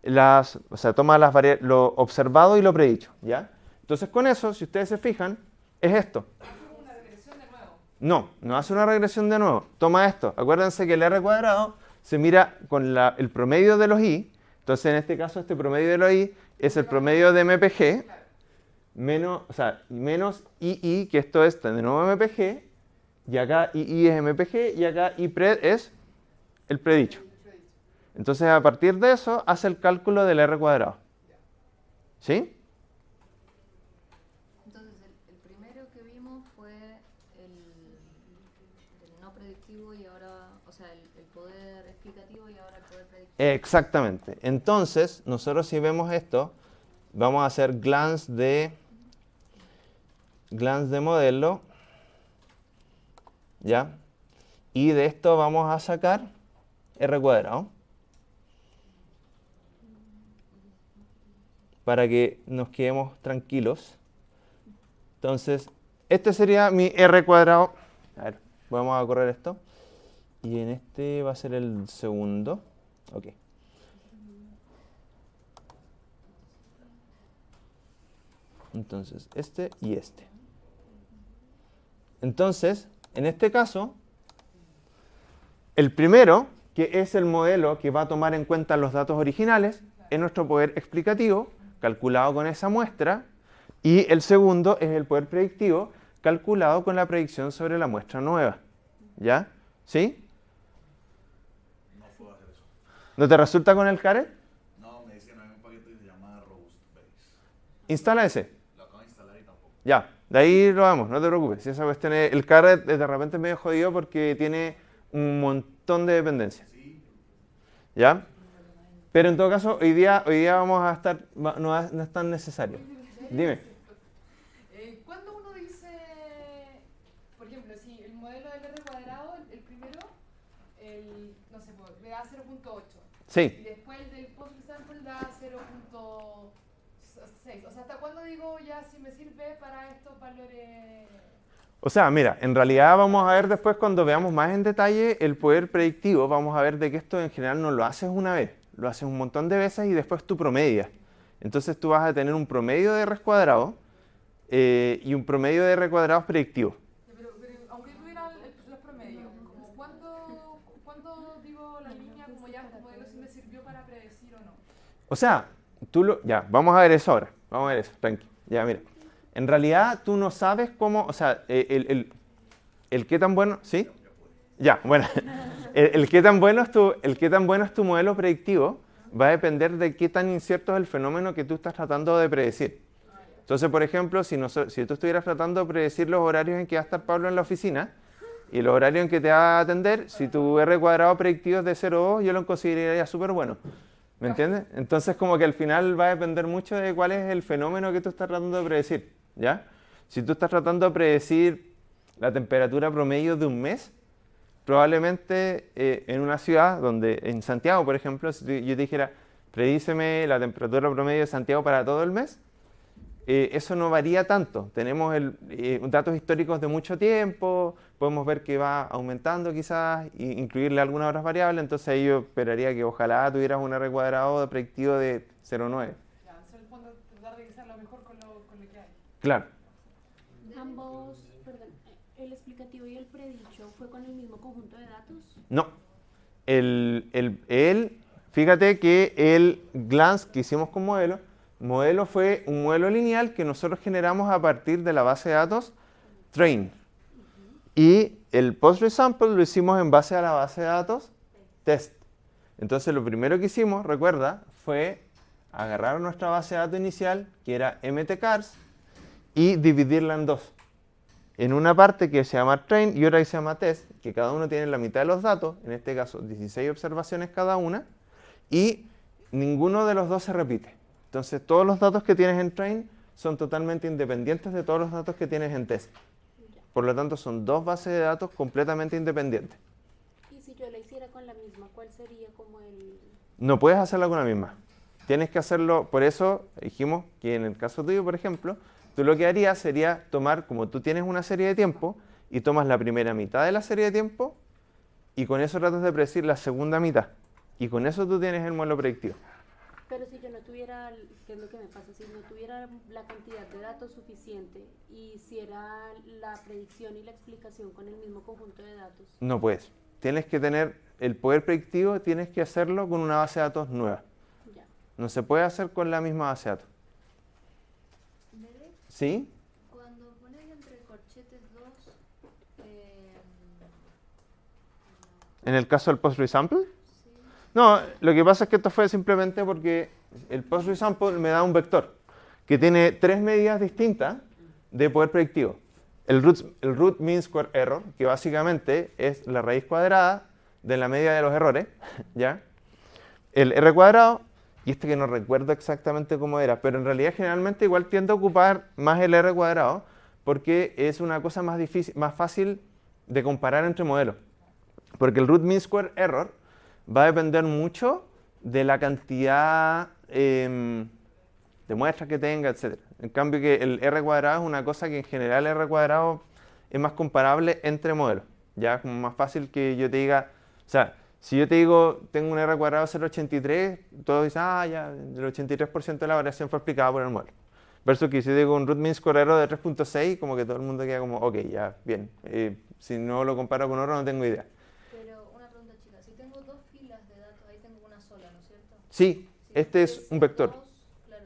[SPEAKER 1] lo observado y lo predicho, ¿ya? Entonces con eso, si ustedes se fijan, es esto.
[SPEAKER 5] ¿Hace una regresión de nuevo?
[SPEAKER 1] No hace una regresión de nuevo. Toma esto. Acuérdense que el R cuadrado se mira con el promedio de los I. Entonces en este caso este promedio de los I es el promedio de MPG menos II, que esto es de nuevo MPG, y acá II es MPG, y acá IPRED es el predicho. Entonces, a partir de eso, hace el cálculo del R cuadrado. ¿Sí?
[SPEAKER 3] Entonces, el primero que vimos fue el no predictivo y ahora, o sea, el poder explicativo y ahora el poder predictivo.
[SPEAKER 1] Exactamente. Entonces, nosotros si vemos esto, vamos a hacer glance de modelo, ¿ya? Y de esto vamos a sacar R cuadrado. Para que nos quedemos tranquilos. Entonces, este sería mi R cuadrado. A ver, vamos a correr esto. Y en este va a ser el segundo. Ok. Entonces, este y este. Entonces, en este caso, el primero, que es el modelo que va a tomar en cuenta los datos originales, es nuestro poder explicativo, calculado con esa muestra, y el segundo es el poder predictivo, calculado con la predicción sobre la muestra nueva. ¿Ya? ¿Sí?
[SPEAKER 2] No puedo hacer eso.
[SPEAKER 1] ¿No te resulta con el caret?
[SPEAKER 2] No, me dice que no hay un paquete que se llama Robust Base.
[SPEAKER 1] Instala ese.
[SPEAKER 2] Lo acabo de instalar y tampoco.
[SPEAKER 1] Ya, de ahí lo vamos, no te preocupes. Si esa cuestión el caret de repente es medio jodido porque tiene un montón de dependencias.
[SPEAKER 2] Sí,
[SPEAKER 1] ¿Ya? Pero en todo caso, hoy día vamos a estar, no es tan necesario. Dime.
[SPEAKER 5] Cuando uno dice, por ejemplo, si no sé, pues, me da 0.8.
[SPEAKER 1] Sí.
[SPEAKER 5] Y después el del post resample da 0.6. O sea, ¿hasta cuándo digo ya si me sirve para estos valores?
[SPEAKER 1] O sea, mira, en realidad vamos a ver después cuando veamos más en detalle el poder predictivo, vamos a ver de que esto en general no lo haces una vez, lo haces un montón de veces y después tú promedias. Entonces tú vas a tener un promedio de R cuadrado y un promedio de R cuadrados predictivos.
[SPEAKER 5] Pero aunque tuviera los promedios, como ¿cuándo digo la línea como ya este modelo si me sirvió para predecir o no?
[SPEAKER 1] O sea, ya, vamos a ver eso ahora, vamos a ver eso, tranqui. Ya, mira. En realidad tú no sabes cómo, o sea, el qué tan bueno, ¿sí? Ya, bueno, el qué tan bueno es tu modelo predictivo va a depender de qué tan incierto es el fenómeno que tú estás tratando de predecir. Entonces, por ejemplo, si tú estuvieras tratando de predecir los horarios en que va a estar Pablo en la oficina y los horarios en que te va a atender, si tu R cuadrado predictivo es de 0,2, yo lo consideraría súper bueno. ¿Me entiendes? Entonces, como que al final va a depender mucho de cuál es el fenómeno que tú estás tratando de predecir. ¿Ya? Si tú estás tratando de predecir la temperatura promedio de un mes, probablemente en una ciudad donde, en Santiago, por ejemplo, si yo te dijera, predíceme la temperatura promedio de Santiago para todo el mes, eso no varía tanto. Tenemos datos históricos de mucho tiempo, podemos ver que va aumentando quizás, e incluirle algunas otras variables, entonces ahí yo esperaría que ojalá tuvieras un R cuadrado predictivo de 0,9.
[SPEAKER 5] Ya, en el fondo tratar de quizás lo mejor con lo que hay.
[SPEAKER 1] Claro.
[SPEAKER 4] Ambos, perdón, el explicativo y el predicho fue con el mismo conjunto de datos.
[SPEAKER 1] No. Fíjate que el glance que hicimos con modelo fue un modelo lineal que nosotros generamos a partir de la base de datos train. Y el post resample lo hicimos en base a la base de datos test. Entonces lo primero que hicimos, recuerda, fue agarrar nuestra base de datos inicial, que era mtcars, y dividirla en dos. En una parte que se llama train y otra que se llama test, que cada uno tiene la mitad de los datos, en este caso 16 observaciones cada una, y ninguno de los dos se repite. Entonces todos los datos que tienes en train son totalmente independientes de todos los datos que tienes en test. Por lo tanto son dos bases de datos completamente independientes.
[SPEAKER 4] Y si yo la hiciera con la misma, ¿cuál sería como el...?
[SPEAKER 1] No puedes hacerla con la misma. Tienes que hacerlo, por eso dijimos que en el caso tuyo, por ejemplo, tú lo que harías sería tomar, como tú tienes una serie de tiempo, y tomas la primera mitad de la serie de tiempo, y con eso tratas de predecir la segunda mitad. Y con eso tú tienes el modelo predictivo.
[SPEAKER 4] Pero si yo no tuviera, ¿qué es lo que me pasa? Si no tuviera la cantidad de datos suficiente y hiciera la predicción y la explicación con el mismo conjunto de datos.
[SPEAKER 1] No puedes. Tienes que tener el poder predictivo, tienes que hacerlo con una base de datos nueva.
[SPEAKER 4] Ya.
[SPEAKER 1] No se puede hacer con la misma base de datos.
[SPEAKER 3] Derek,
[SPEAKER 1] ¿Sí?
[SPEAKER 3] cuando pones entre corchetes 2,
[SPEAKER 1] En el caso del post resample.
[SPEAKER 3] sí,
[SPEAKER 1] No, lo que pasa es que esto fue simplemente porque el post resample me da un vector que tiene tres medidas distintas de poder predictivo. El root mean square error, que básicamente es la raíz cuadrada de la media de los errores, ¿ya? El R cuadrado, y este que no recuerdo exactamente cómo era, pero en realidad generalmente igual tiende a ocupar más el R cuadrado porque es una cosa más difícil, más fácil de comparar entre modelos. Porque el root mean square error va a depender mucho de la cantidad de muestras que tenga, etc. En cambio que el R cuadrado es una cosa que en general el R cuadrado es más comparable entre modelos. Ya es como más fácil que yo te diga, o sea, si yo te digo tengo un R cuadrado de 0,83, todos dicen, ah, ya, el 83% de la variación fue explicada por el modelo. Versus que si yo digo un root mean square error de 3.6, como que todo el mundo queda como, ok, ya, bien. Si no lo comparo con otro no tengo idea.
[SPEAKER 3] pero una pregunta chica, si tengo dos filas de datos, ahí tengo una sola, ¿no es cierto?
[SPEAKER 1] Sí,
[SPEAKER 3] Si
[SPEAKER 1] este es
[SPEAKER 3] tuviese
[SPEAKER 1] un vector.
[SPEAKER 3] dos, claro,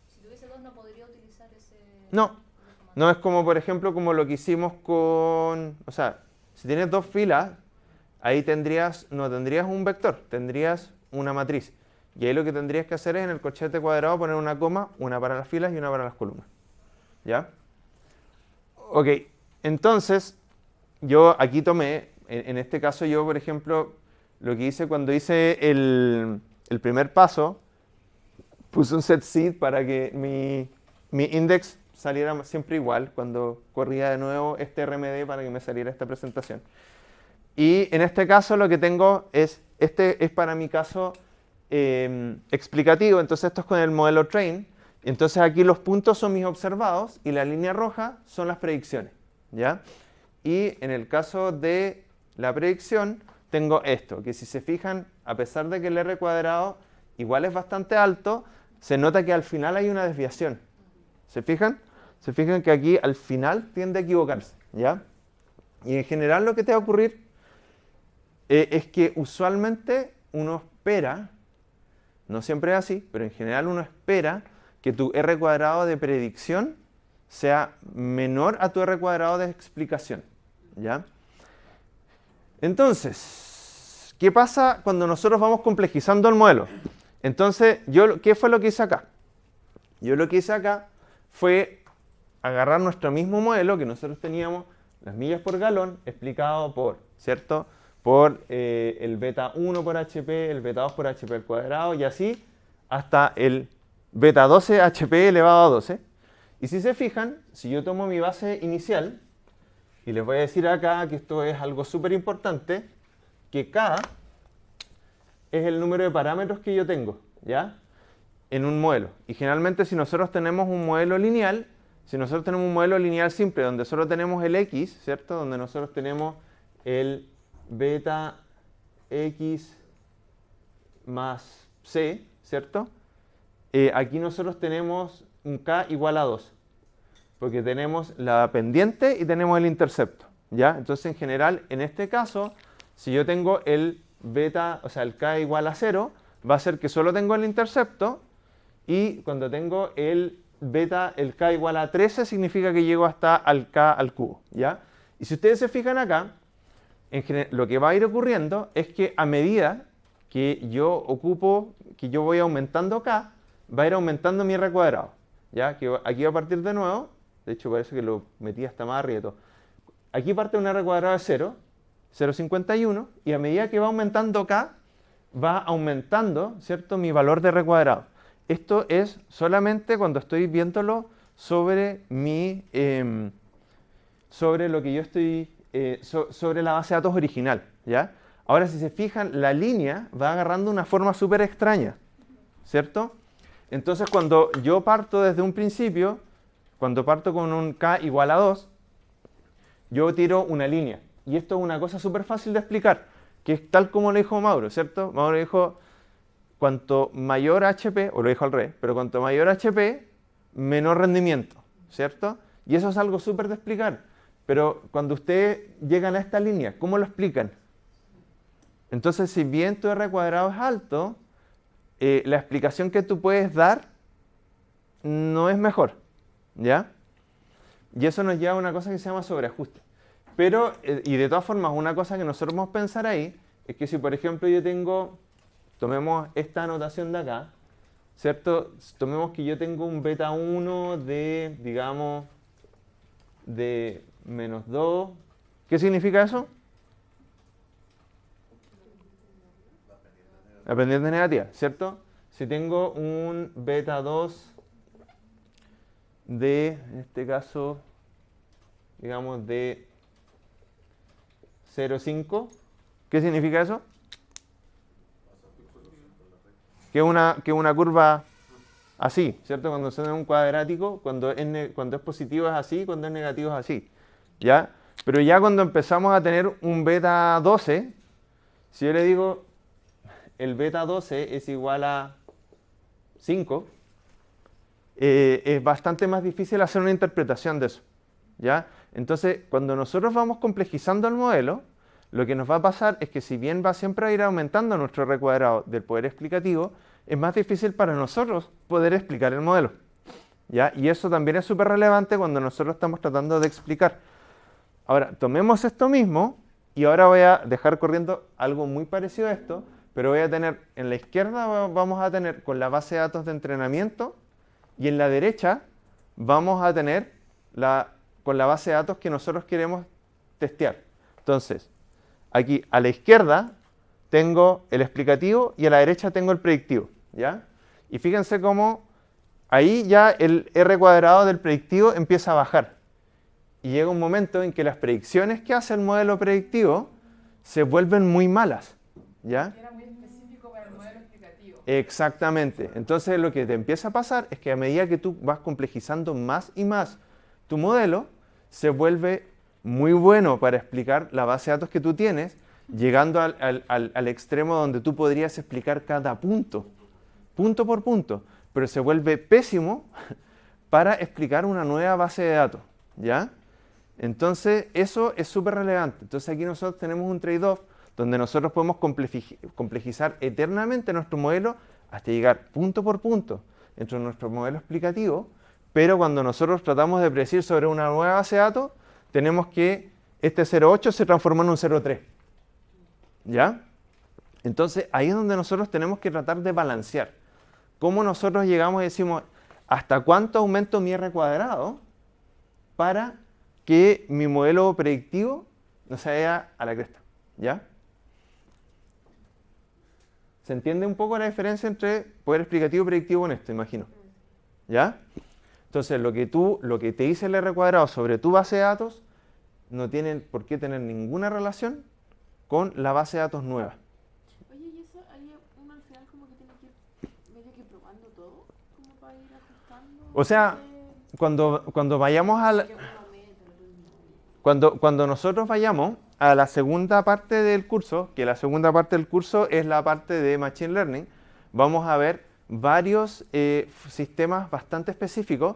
[SPEAKER 3] si tuviese dos no podría utilizar ese...
[SPEAKER 1] No, no es como, por ejemplo, como lo que hicimos con... O sea, si tienes dos filas, ahí no tendrías un vector, tendrías una matriz. Y ahí lo que tendrías que hacer es en el corchete cuadrado poner una coma, una para las filas y una para las columnas. ¿Ya? Ok, entonces, yo aquí tomé, en este caso yo, por ejemplo, lo que hice cuando hice el primer paso, puse un set seed para que mi index saliera siempre igual cuando corría de nuevo este RMD para que me saliera esta presentación. Y en este caso lo que tengo es, este es para mi caso explicativo, entonces esto es con el modelo train. Entonces aquí los puntos son mis observados y la línea roja son las predicciones, ¿ya? Y en el caso de la predicción tengo esto, que si se fijan, a pesar de que el R cuadrado igual es bastante alto, se nota que al final hay una desviación. ¿Se fijan? Se fijan que aquí al final tiende a equivocarse, ¿ya? Y en general lo que te va a ocurrir es que usualmente uno espera, no siempre es así, pero en general uno espera que tu R cuadrado de predicción sea menor a tu R cuadrado de explicación, ¿ya? Entonces, ¿qué pasa cuando nosotros vamos complejizando el modelo? Entonces, ¿qué fue lo que hice acá? Yo lo que hice acá fue agarrar nuestro mismo modelo que nosotros teníamos, las millas por galón, explicado por, ¿cierto? Por el beta 1 por HP, el beta 2 por HP al cuadrado y así hasta el beta 12 HP elevado a 12. Y si se fijan, si yo tomo mi base inicial, y les voy a decir acá que esto es algo súper importante, que K es el número de parámetros que yo tengo, ¿ya? En un modelo. Y generalmente si nosotros tenemos un modelo lineal, si nosotros tenemos un modelo lineal simple donde solo tenemos el X, ¿cierto? Donde nosotros tenemos el beta X más C, ¿cierto? Aquí nosotros tenemos un K igual a 2, porque tenemos la pendiente y tenemos el intercepto, ¿ya? Entonces, en general, en este caso, si yo tengo el beta, o sea, el K igual a 0, va a ser que solo tengo el intercepto, y cuando tengo el beta, el K igual a 13, significa que llego hasta al K al cubo, ¿ya? Y si ustedes se fijan acá, lo que va a ir ocurriendo es que a medida que yo voy aumentando K, va a ir aumentando mi R cuadrado, ¿ya? Que aquí va a partir de nuevo, de hecho parece que lo metí hasta más arriba. Aquí parte un R cuadrado de 0, 0,51, y a medida que va aumentando K, va aumentando, ¿cierto?, mi valor de R cuadrado. Esto es solamente cuando estoy viéndolo sobre sobre lo que yo estoy, sobre la base de datos original, ¿ya? Ahora, si se fijan, la línea va agarrando una forma súper extraña, ¿cierto? Entonces, cuando yo parto desde un principio, cuando parto con un K igual a 2, yo tiro una línea. Y esto es una cosa súper fácil de explicar, que es tal como lo dijo Mauro, ¿cierto? Mauro dijo, cuanto mayor HP, o lo dijo al revés, pero cuanto mayor HP, menor rendimiento, ¿cierto? Y eso es algo súper de explicar. Pero cuando ustedes llegan a esta línea, ¿cómo lo explican? Entonces, si bien tu R cuadrado es alto, la explicación que tú puedes dar no es mejor, ¿ya? Y eso nos lleva a una cosa que se llama sobreajuste. Pero, y de todas formas, una cosa que nosotros vamos a pensar ahí, es que si por ejemplo yo tengo, tomemos esta anotación de acá, ¿cierto? Tomemos que yo tengo un beta 1 de, digamos, de menos 2. ¿Qué significa eso? La pendiente negativa, ¿cierto? Si tengo un beta 2 de, en este caso, digamos de 0,5, ¿qué significa eso? Que es una curva así, ¿cierto? Cuando son en un cuadrático, cuando es positivo es así, cuando es negativo es así, ¿ya? Pero ya cuando empezamos a tener un beta 12, si yo le digo el beta 12 es igual a 5, es bastante más difícil hacer una interpretación de eso, ¿ya? Entonces, cuando nosotros vamos complejizando el modelo, lo que nos va a pasar es que si bien va siempre a ir aumentando nuestro R cuadrado del poder explicativo, es más difícil para nosotros poder explicar el modelo, ¿ya? Y eso también es súper relevante cuando nosotros estamos tratando de explicar. Ahora, tomemos esto mismo y ahora voy a dejar corriendo algo muy parecido a esto, pero voy a tener, en la izquierda vamos a tener con la base de datos de entrenamiento y en la derecha vamos a tener con la base de datos que nosotros queremos testear. Entonces, aquí a la izquierda tengo el explicativo y a la derecha tengo el predictivo, ¿ya? Y fíjense cómo ahí ya el R cuadrado del predictivo empieza a bajar. Y llega un momento en que las predicciones que hace el modelo predictivo se vuelven muy malas, ¿ya?
[SPEAKER 5] Era muy específico para el modelo explicativo.
[SPEAKER 1] Exactamente. Entonces lo que te empieza a pasar es que a medida que tú vas complejizando más y más tu modelo, se vuelve muy bueno para explicar la base de datos que tú tienes, llegando al extremo donde tú podrías explicar cada punto por punto, pero se vuelve pésimo para explicar una nueva base de datos, ¿ya? Entonces, eso es súper relevante. Entonces, aquí nosotros tenemos un trade-off donde nosotros podemos complejizar eternamente nuestro modelo hasta llegar punto por punto dentro de nuestro modelo explicativo, pero cuando nosotros tratamos de predecir sobre una nueva base de datos, tenemos que este 0.8 se transforma en un 0.3, ¿ya? Entonces, ahí es donde nosotros tenemos que tratar de balancear. ¿Cómo nosotros llegamos y decimos, hasta cuánto aumento mi R cuadrado para que mi modelo predictivo no se vaya a la cresta? ¿Ya? ¿Se entiende un poco la diferencia entre poder explicativo y predictivo en esto, imagino? ¿Ya? Entonces, lo que te dice el R cuadrado sobre tu base de datos no tiene por qué tener ninguna relación con la base de datos nueva.
[SPEAKER 4] Oye, ¿y eso hay uno al final como que tiene que ir medio que probando todo? ¿Como para ir ajustando?
[SPEAKER 1] O sea, cuando vayamos a la, cuando nosotros vayamos a la segunda parte del curso, que la segunda parte del curso es la parte de Machine Learning, vamos a ver varios sistemas bastante específicos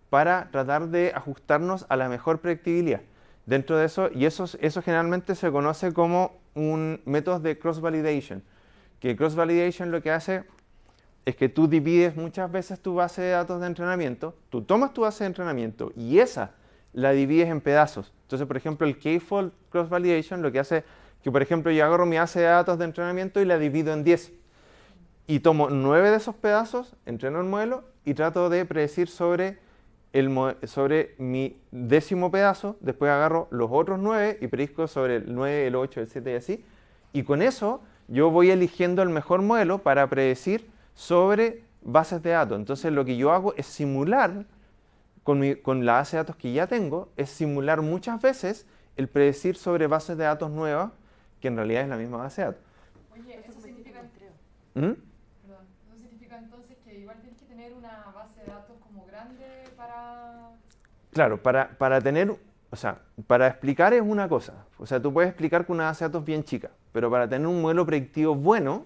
[SPEAKER 1] para tratar de ajustarnos a la mejor predictibilidad. Dentro de eso, y eso generalmente se conoce como un método de cross-validation, que cross-validation lo que hace es que tú divides muchas veces tu base de datos de entrenamiento, tú tomas tu base de entrenamiento y esa la divides en pedazos. Entonces, por ejemplo, el K-fold cross-validation lo que hace es que, por ejemplo, yo agarro mi base de datos de entrenamiento y la divido en 10. Y tomo 9 de esos pedazos, entreno el modelo y trato de predecir sobre mi 10º pedazo. Después agarro los otros 9 y predizco sobre el 9, el 8, el 7 y así. Y con eso yo voy eligiendo el mejor modelo para predecir sobre bases de datos. Entonces lo que yo hago es simular con la base de datos que ya tengo, es simular muchas veces el predecir sobre bases de datos nuevas, que en realidad es la misma base de datos.
[SPEAKER 5] Oye, eso significa,
[SPEAKER 1] ¿Mm?
[SPEAKER 5] perdón, eso significa entonces que igual tienes que tener una base de datos como grande para...
[SPEAKER 1] Claro, para tener, o sea, para explicar es una cosa. O sea, tú puedes explicar con una base de datos bien chica, pero para tener un modelo predictivo bueno,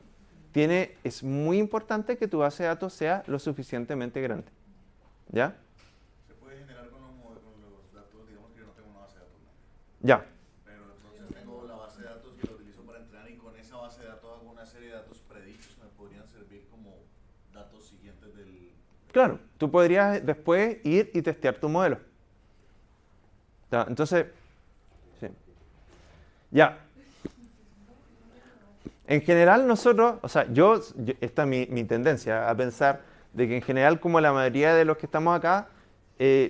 [SPEAKER 1] es muy importante que tu base de datos sea lo suficientemente grande. ¿Ya?
[SPEAKER 2] Se puede generar con los datos, digamos que yo no tengo una base de datos.
[SPEAKER 1] Ya.
[SPEAKER 2] Pero entonces tengo la base de datos y la utilizo para entrenar y con esa base de datos hago una serie de datos predichos que me podrían servir como datos siguientes del...
[SPEAKER 1] Claro, tú podrías después ir y testear tu modelo. ¿Ya? Entonces, sí. Ya. En general nosotros, o sea, esta es mi tendencia a pensar de que en general como la mayoría de los que estamos acá,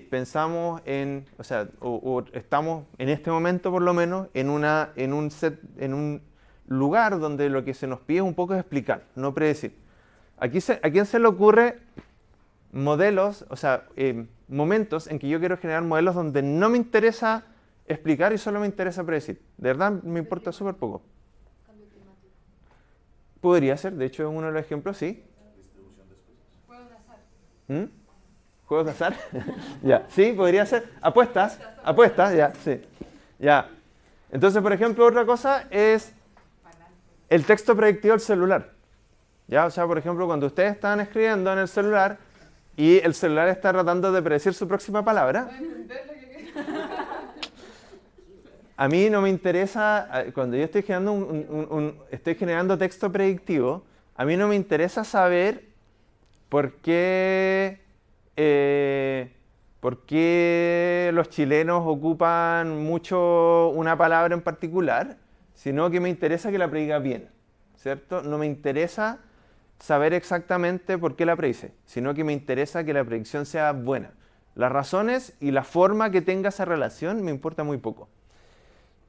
[SPEAKER 1] pensamos en, o sea, o estamos en este momento por lo menos en un lugar donde lo que se nos pide un poco es explicar, no predecir. ¿A quién se le ocurre modelos, o sea, momentos en que yo quiero generar modelos donde no me interesa explicar y solo me interesa predecir? De verdad me importa súper poco. Podría ser, de hecho, en uno de los ejemplos, sí.
[SPEAKER 5] Juegos de azar.
[SPEAKER 1] ¿Mm? ¿Juegos de azar? Ya, sí, podría ser. Apuestas, ya, sí. Ya. Entonces, por ejemplo, otra cosa es el texto predictivo del celular. Ya, o sea, por ejemplo, cuando ustedes están escribiendo en el celular y el celular está tratando de predecir su próxima palabra,
[SPEAKER 5] ¿Puedes entender lo que
[SPEAKER 1] a mí no me interesa, cuando yo estoy generando texto predictivo, a mí no me interesa saber por qué los chilenos ocupan mucho una palabra en particular, sino que me interesa que la prediga bien, ¿cierto? No me interesa saber exactamente por qué la predice, sino que me interesa que la predicción sea buena. Las razones y la forma que tenga esa relación me importa muy poco.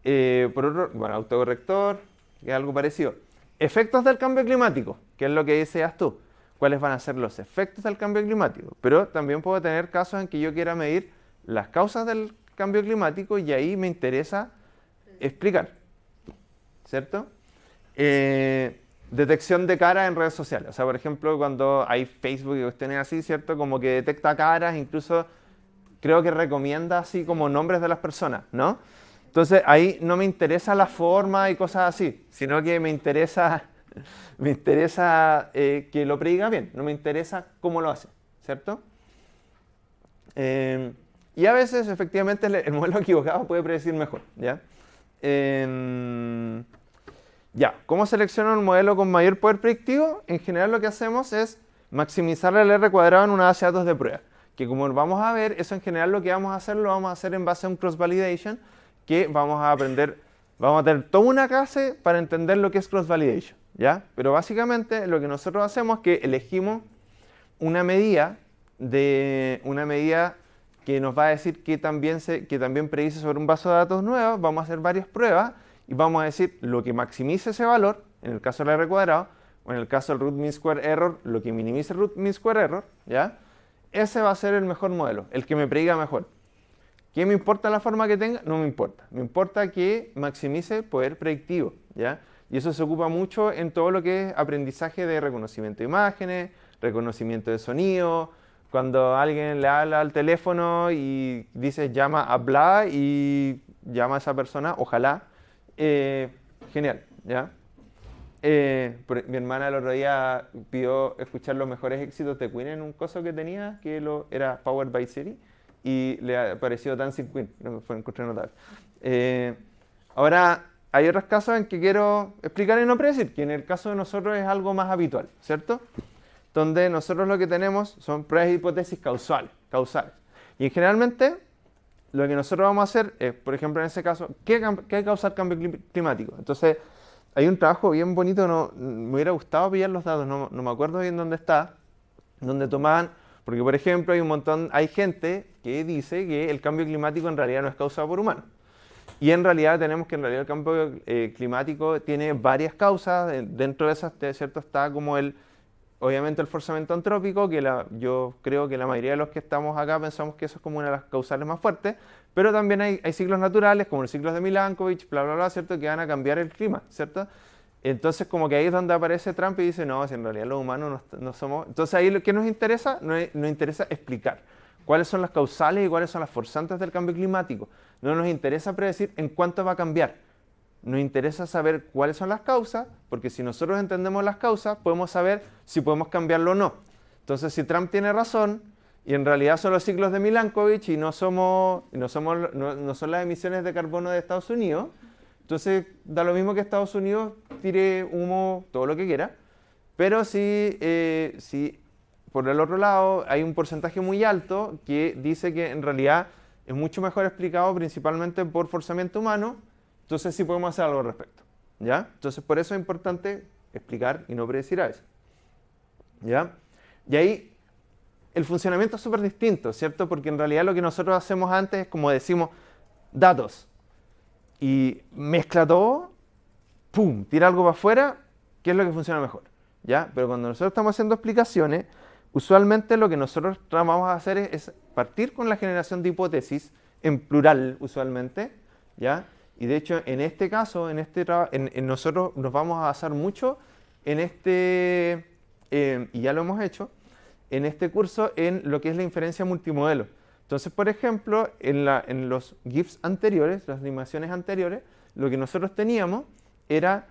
[SPEAKER 1] Por otro, bueno, autocorrector, que es algo parecido. Efectos del cambio climático, que es lo que deseas tú. ¿Cuáles van a ser los efectos del cambio climático? Pero también puedo tener casos en que yo quiera medir las causas del cambio climático y ahí me interesa explicar. ¿cierto? Detección de cara en redes sociales. O sea, por ejemplo, cuando hay Facebook y cuestiones así, ¿cierto? Como que detecta caras, incluso creo que recomienda así como nombres de las personas, ¿no? Entonces ahí no me interesa la forma y cosas así, sino que me interesa que lo prediga bien, no me interesa cómo lo hace, ¿cierto? Y a veces efectivamente el modelo equivocado puede predecir mejor, ¿ya? Ya, ¿cómo selecciono un modelo con mayor poder predictivo? En general lo que hacemos es maximizar el R cuadrado en una base de datos de prueba. Que como vamos a ver, eso en general lo que vamos a hacer, lo vamos a hacer en base a un cross-validation, que vamos a tener toda una clase para entender lo que es cross-validation, ¿ya? Pero básicamente lo que nosotros hacemos es que elegimos una medida que nos va a decir que también predice sobre un base de datos nuevo. Vamos a hacer varias pruebas y vamos a decir lo que maximice ese valor, en el caso del R cuadrado, o en el caso del root mean square error, lo que minimice el root mean square error, ¿ya? Ese va a ser el mejor modelo, el que me prediga mejor. ¿Qué me importa la forma que tenga? No me importa. Me importa que maximice poder predictivo, ¿ya? Y eso se ocupa mucho en todo lo que es aprendizaje de reconocimiento de imágenes, reconocimiento de sonido. Cuando alguien le habla al teléfono y dice llama a bla y llama a esa persona, ojalá, genial, ¿ya? Mi hermana el otro día pidió escuchar los mejores éxitos de Queen en un coso que tenía, que era Powered by Siri, y le pareció Dancing Queen, lo encontré notable. Ahora, hay otros casos en que quiero explicar y no predecir, que en el caso de nosotros es algo más habitual, ¿cierto? Donde nosotros lo que tenemos son pruebas de hipótesis causales. Y generalmente lo que nosotros vamos a hacer es, por ejemplo, en ese caso, ¿qué causa el cambio climático? Entonces, hay un trabajo bien bonito, me hubiera gustado pillar los datos, no me acuerdo bien dónde está, donde tomaban, porque por ejemplo hay gente que dice que el cambio climático en realidad no es causado por humanos. Y en realidad tenemos que en realidad el cambio climático tiene varias causas, dentro de esas, ¿cierto? Está como obviamente el forzamiento antrópico, que yo creo que la mayoría de los que estamos acá pensamos que eso es como una de las causales más fuertes, pero también hay ciclos naturales, como los ciclos de Milankovitch, bla, bla, bla, ¿cierto?, que van a cambiar el clima, ¿cierto? Entonces, como que ahí es donde aparece Trump y dice, no, si en realidad los humanos no somos... Entonces, ahí lo que nos interesa, nos interesa explicar cuáles son las causales y cuáles son las forzantes del cambio climático. No nos interesa predecir en cuánto va a cambiar. Nos interesa saber cuáles son las causas, porque si nosotros entendemos las causas, podemos saber si podemos cambiarlo o no. Entonces, si Trump tiene razón, y en realidad son los ciclos de Milankovitch y no son las emisiones de carbono de Estados Unidos, entonces da lo mismo que Estados Unidos tire humo, todo lo que quiera, pero si por el otro lado hay un porcentaje muy alto que dice que en realidad es mucho mejor explicado principalmente por forzamiento humano, entonces sí podemos hacer algo al respecto, ¿ya? Entonces por eso es importante explicar y no predecir a veces, ¿ya? Y ahí el funcionamiento es súper distinto, ¿cierto? Porque en realidad lo que nosotros hacemos antes es como decimos, datos, y mezcla todo, ¡pum!, tira algo para afuera, ¿qué es lo que funciona mejor? ¿Ya? Pero cuando nosotros estamos haciendo explicaciones, usualmente lo que nosotros vamos a hacer es partir con la generación de hipótesis, en plural usualmente, ¿ya? Y de hecho, en este caso, nosotros nos vamos a basar mucho en y ya lo hemos hecho, en este curso, en lo que es la inferencia multimodelo. Entonces, por ejemplo, en los GIFs anteriores, las animaciones anteriores, lo que nosotros teníamos era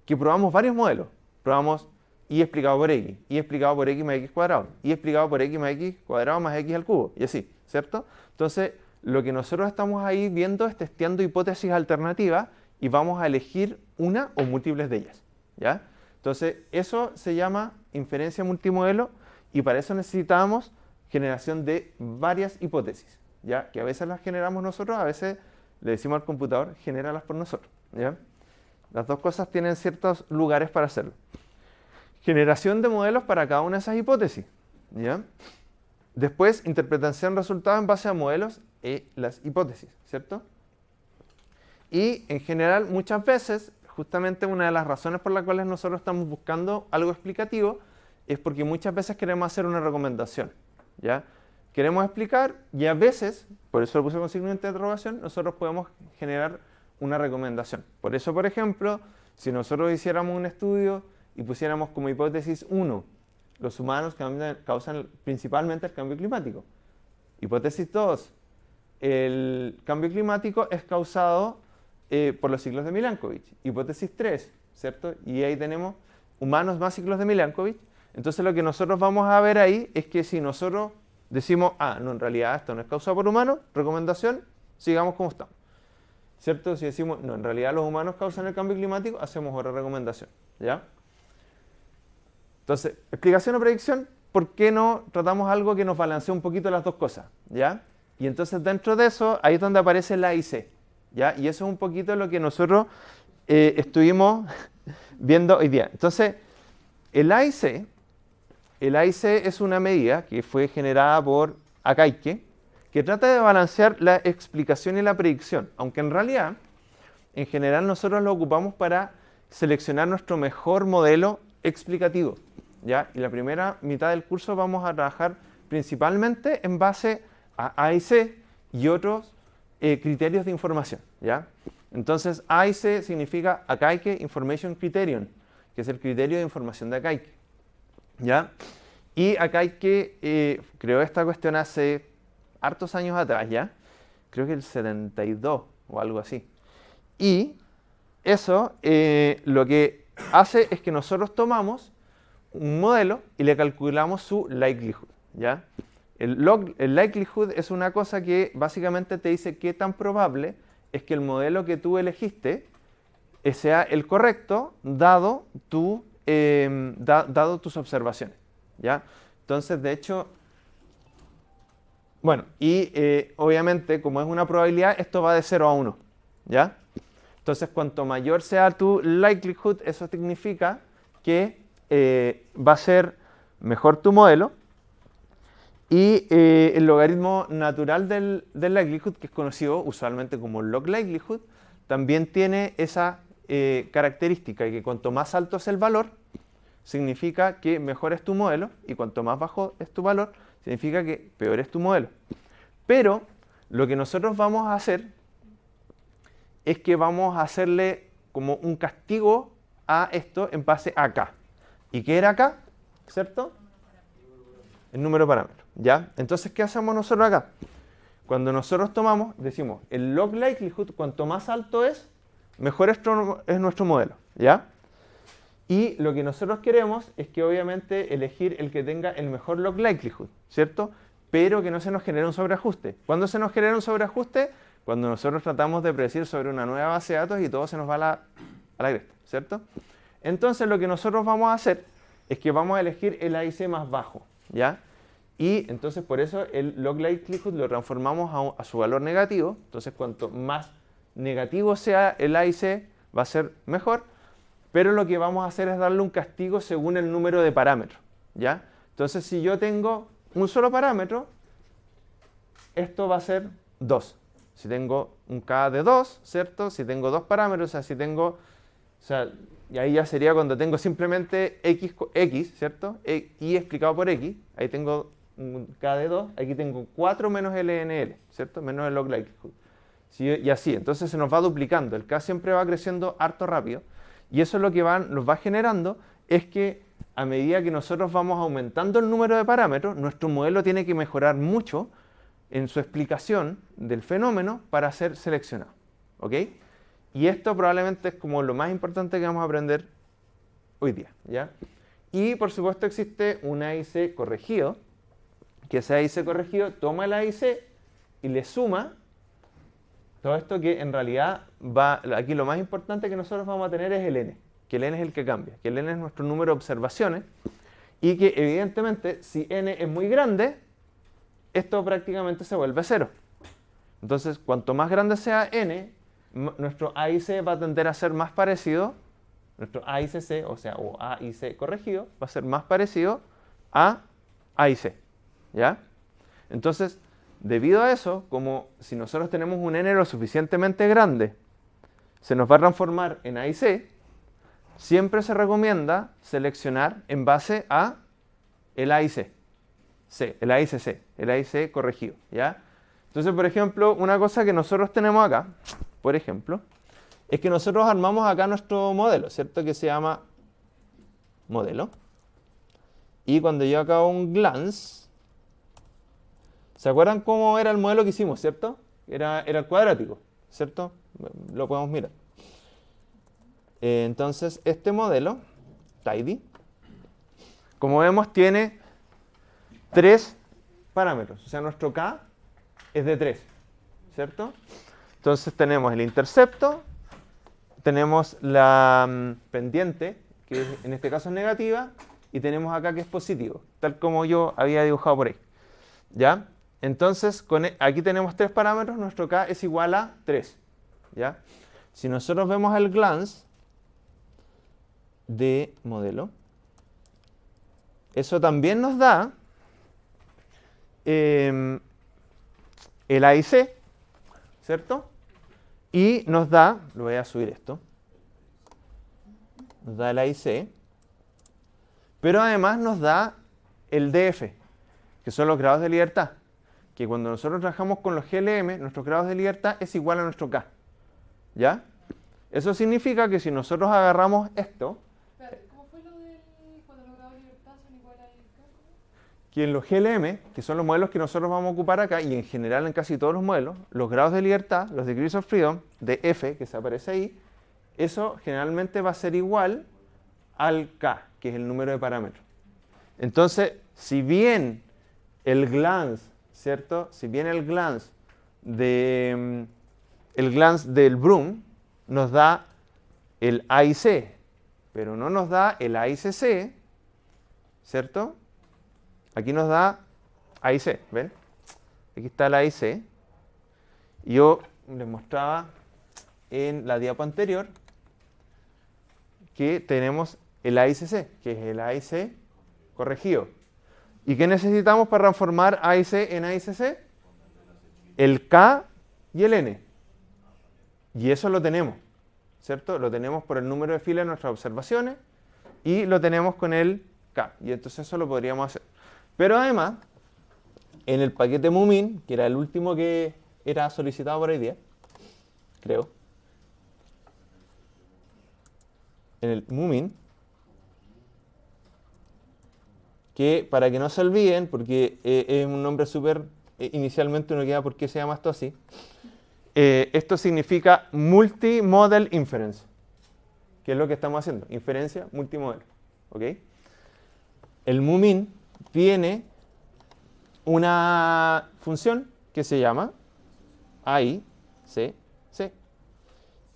[SPEAKER 1] que probamos varios modelos. Probamos y explicado por x, y explicado por x más x cuadrado, y explicado por x más x cuadrado más x al cubo, y así, ¿cierto? Entonces, lo que nosotros estamos ahí viendo es testeando hipótesis alternativas y vamos a elegir una o múltiples de ellas, ¿ya? Entonces, eso se llama inferencia multimodelo y para eso necesitamos generación de varias hipótesis, ¿ya? Que a veces las generamos nosotros, a veces le decimos al computador, genéralas por nosotros, ¿ya? Las dos cosas tienen ciertos lugares para hacerlo. Generación de modelos para cada una de esas hipótesis, ¿ya? Después, interpretación de resultados en base a modelos y las hipótesis, ¿cierto? Y en general, muchas veces, justamente una de las razones por las cuales nosotros estamos buscando algo explicativo es porque muchas veces queremos hacer una recomendación, ¿ya? Queremos explicar y a veces, por eso lo puse con signo de interrogación, nosotros podemos generar una recomendación. Por eso, por ejemplo, Si nosotros hiciéramos un estudio y pusiéramos como hipótesis 1, los humanos causan principalmente el cambio climático. Hipótesis 2, el cambio climático es causado por los ciclos de Milankovitch. Hipótesis 3, ¿cierto? Y ahí tenemos humanos más ciclos de Milankovitch. Entonces lo que nosotros vamos a ver ahí es que si nosotros decimos, no, en realidad esto no es causado por humanos, recomendación, sigamos como estamos. ¿Cierto? Si decimos, no, en realidad los humanos causan el cambio climático, hacemos otra recomendación. ¿Ya? Entonces, explicación o predicción, ¿por qué no tratamos algo que nos balancee un poquito las dos cosas? ¿Ya? Y entonces dentro de eso, ahí es donde aparece el A y C. ¿Ya? Y eso es un poquito lo que nosotros estuvimos viendo hoy día. Entonces, el A y C es una medida que fue generada por Akaike, que trata de balancear la explicación y la predicción, aunque en realidad, en general, nosotros lo ocupamos para seleccionar nuestro mejor modelo explicativo. ¿Ya? Y la primera mitad del curso vamos a trabajar principalmente en base a y C y otros criterios de información. ¿Ya? Entonces, A y C significa Akaike Information Criterion, que es el criterio de información de Akaike. ¿Ya? Y Akaike creó esta cuestión hace hartos años atrás, ¿ya? Creo que el 72 o algo así. Y eso lo que hace es que nosotros tomamos un modelo y le calculamos su likelihood, ¿ya? El likelihood es una cosa que básicamente te dice qué tan probable es que el modelo que tú elegiste sea el correcto dado tus observaciones, ¿ya? Entonces, de hecho, bueno, y obviamente, como es una probabilidad, esto va de 0 a 1, ¿ya? Entonces, cuanto mayor sea tu likelihood, eso significa que va a ser mejor tu modelo. Y el logaritmo natural del likelihood, que es conocido usualmente como log likelihood, también tiene esa característica, que cuanto más alto es el valor, significa que mejor es tu modelo, y cuanto más bajo es tu valor, significa que peor es tu modelo. Pero lo que nosotros vamos a hacer es que vamos a hacerle como un castigo a esto en base a K. ¿Y qué era K? ¿Cierto? El número de parámetros. ¿Ya? Entonces, ¿qué hacemos nosotros acá? Cuando nosotros tomamos, decimos, el log likelihood, cuanto más alto es, mejor es nuestro modelo. ¿Ya? Y lo que nosotros queremos es que obviamente elegir el que tenga el mejor log likelihood, ¿cierto? Pero que no se nos genere un sobreajuste. ¿Cuándo se nos genera un sobreajuste? Cuando nosotros tratamos de predecir sobre una nueva base de datos y todo se nos va a la cresta, ¿cierto? Entonces lo que nosotros vamos a hacer es que vamos a elegir el AIC más bajo, ¿ya? Y entonces por eso el log likelihood lo transformamos a su valor negativo. Entonces cuanto más negativo sea el AIC va a ser mejor. Pero lo que vamos a hacer es darle un castigo según el número de parámetros, ¿ya? Entonces, si yo tengo un solo parámetro, esto va a ser 2. Si tengo un K de 2, ¿cierto? Si tengo dos parámetros, o sea, si tengo... O sea, y ahí ya sería cuando tengo simplemente x, ¿cierto? Y explicado por x, ahí tengo un K de 2, aquí tengo 4 menos LNL, ¿cierto? Menos el log likelihood. ¿Sí? Y así, entonces se nos va duplicando. El K siempre va creciendo harto rápido. Y eso es lo que nos va generando, es que a medida que nosotros vamos aumentando el número de parámetros, nuestro modelo tiene que mejorar mucho en su explicación del fenómeno para ser seleccionado. ¿Ok? Y esto probablemente es como lo más importante que vamos a aprender hoy día, ¿ya? Y por supuesto existe un AIC corregido, que ese AIC corregido toma el AIC y le suma todo esto, que en realidad aquí lo más importante que nosotros vamos a tener es el n, que el n es el que cambia, que el n es nuestro número de observaciones y que evidentemente si n es muy grande, esto prácticamente se vuelve 0. Entonces, cuanto más grande sea n, nuestro AIC va a tender a ser más parecido, nuestro AICC, o sea, o AIC corregido, va a ser más parecido a AIC, ¿ya? Entonces, debido a eso, como si nosotros tenemos un n lo suficientemente grande, se nos va a transformar en AIC, siempre se recomienda seleccionar en base a el AIC, el AICC, el AIC corregido, ¿ya? Entonces, por ejemplo, una cosa que nosotros tenemos acá, por ejemplo, es que nosotros armamos acá nuestro modelo, ¿cierto? Que se llama modelo. Y cuando yo acabo un glance, ¿se acuerdan cómo era el modelo que hicimos, cierto? Era el cuadrático, ¿cierto? Lo podemos mirar. Entonces, este modelo, tidy, como vemos, tiene 3 parámetros. O sea, nuestro K es de 3, ¿cierto? Entonces tenemos el intercepto, tenemos la pendiente, que en este caso es negativa, y tenemos acá que es positivo, tal como yo había dibujado por ahí. ¿Ya? Entonces, aquí tenemos 3 parámetros, nuestro K es igual a 3. ¿Ya? Si nosotros vemos el glance de modelo, eso también nos da el A y C, ¿cierto? Y nos da, lo voy a subir esto, nos da el A y C, pero además nos da el DF, que son los grados de libertad, que cuando nosotros trabajamos con los GLM, nuestros grados de libertad es igual a nuestro K. ¿Ya? Eso significa que si nosotros agarramos esto,
[SPEAKER 5] Espérate, ¿cómo fue lo del cuando los grados de libertad son iguales al K?
[SPEAKER 1] que en los GLM, que son los modelos que nosotros vamos a ocupar acá, y en general en casi todos los modelos, los grados de libertad, los degrees of freedom, de F, que se aparece ahí, eso generalmente va a ser igual al K, que es el número de parámetros. Entonces, si bien el glance, ¿cierto? Si bien el glance del Broom nos da el A y C, pero no nos da el A y CC, ¿cierto? Aquí nos da A y C, ¿ven? Aquí está el A y C. Yo les mostraba en la diapo anterior que tenemos el A y CC, que es el A y C corregido. ¿Y qué necesitamos para transformar A y C en A y CC? El K y el N. Y eso lo tenemos, ¿cierto? Lo tenemos por el número de filas de nuestras observaciones y lo tenemos con el K. Y entonces eso lo podríamos hacer. Pero además, en el paquete Moomin, que era el último que era solicitado por hoy día, creo, en el Moomin, que para que no se olviden, porque es un nombre súper, inicialmente uno queda, ¿por qué se llama esto así? Esto significa Multimodel Inference, que es lo que estamos haciendo, inferencia multimodel. ¿Ok? El Moomin tiene una función que se llama AICC.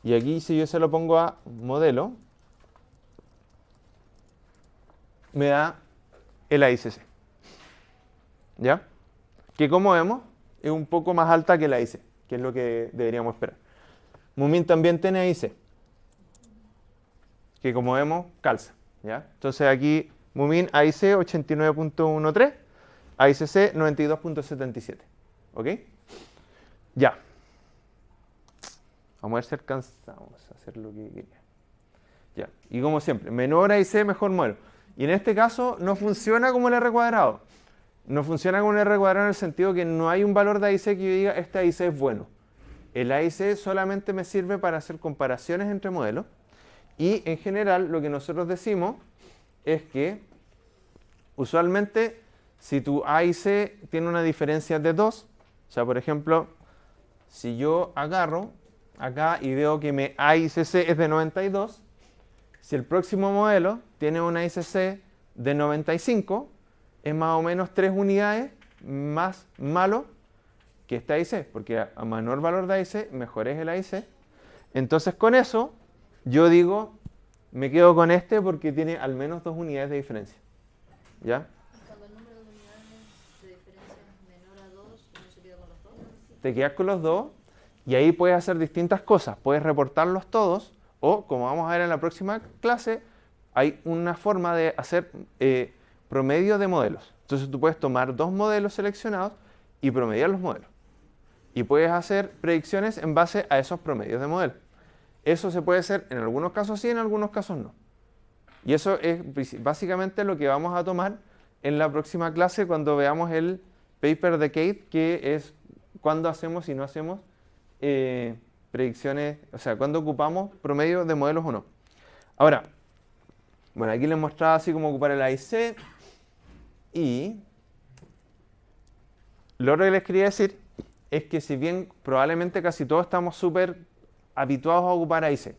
[SPEAKER 1] Y aquí, si yo se lo pongo a modelo, me da el AICC. ¿Ya? Que como vemos, es un poco más alta que el AIC, que es lo que deberíamos esperar. Moomin también tiene AIC, que como vemos, calza. ¿Ya? Entonces aquí, Moomin AIC 89.13, AICC 92.77. ¿Ok? Ya. Vamos a ver si alcanzamos a hacer lo que quería. Ya. Y como siempre, menor AIC, mejor modelo. Y en este caso no funciona como el R cuadrado. No funciona como el R cuadrado en el sentido que no hay un valor de AIC que yo diga, este AIC es bueno. El AIC solamente me sirve para hacer comparaciones entre modelos. Y en general lo que nosotros decimos es que usualmente si tu AIC tiene una diferencia de 2, o sea, por ejemplo, si yo agarro acá y veo que mi AICC es de 92, si el próximo modelo tiene un AICC de 95, es más o menos 3 unidades más malo que este AIC, porque a menor valor de AIC, mejor es el AIC. Entonces con eso, yo digo, me quedo con este porque tiene al menos 2 unidades de diferencia. ¿Ya?
[SPEAKER 3] Cuando el número de unidades de diferencia es menor a 2, ¿uno se queda con los dos?
[SPEAKER 1] Te quedas con los dos y ahí puedes hacer distintas cosas. Puedes reportarlos todos o, como vamos a ver en la próxima clase, hay una forma de hacer promedio de modelos. Entonces tú puedes tomar 2 modelos seleccionados y promediar los modelos. Y puedes hacer predicciones en base a esos promedios de modelos. Eso se puede hacer en algunos casos sí, en algunos casos no. Y eso es básicamente lo que vamos a tomar en la próxima clase cuando veamos el paper de Kate, que es cuándo hacemos y no hacemos predicciones, o sea, cuándo ocupamos promedio de modelos o no. Ahora, bueno, aquí les mostraba así como ocupar el AIC y lo otro que les quería decir es que si bien probablemente casi todos estamos súper habituados a ocupar AIC,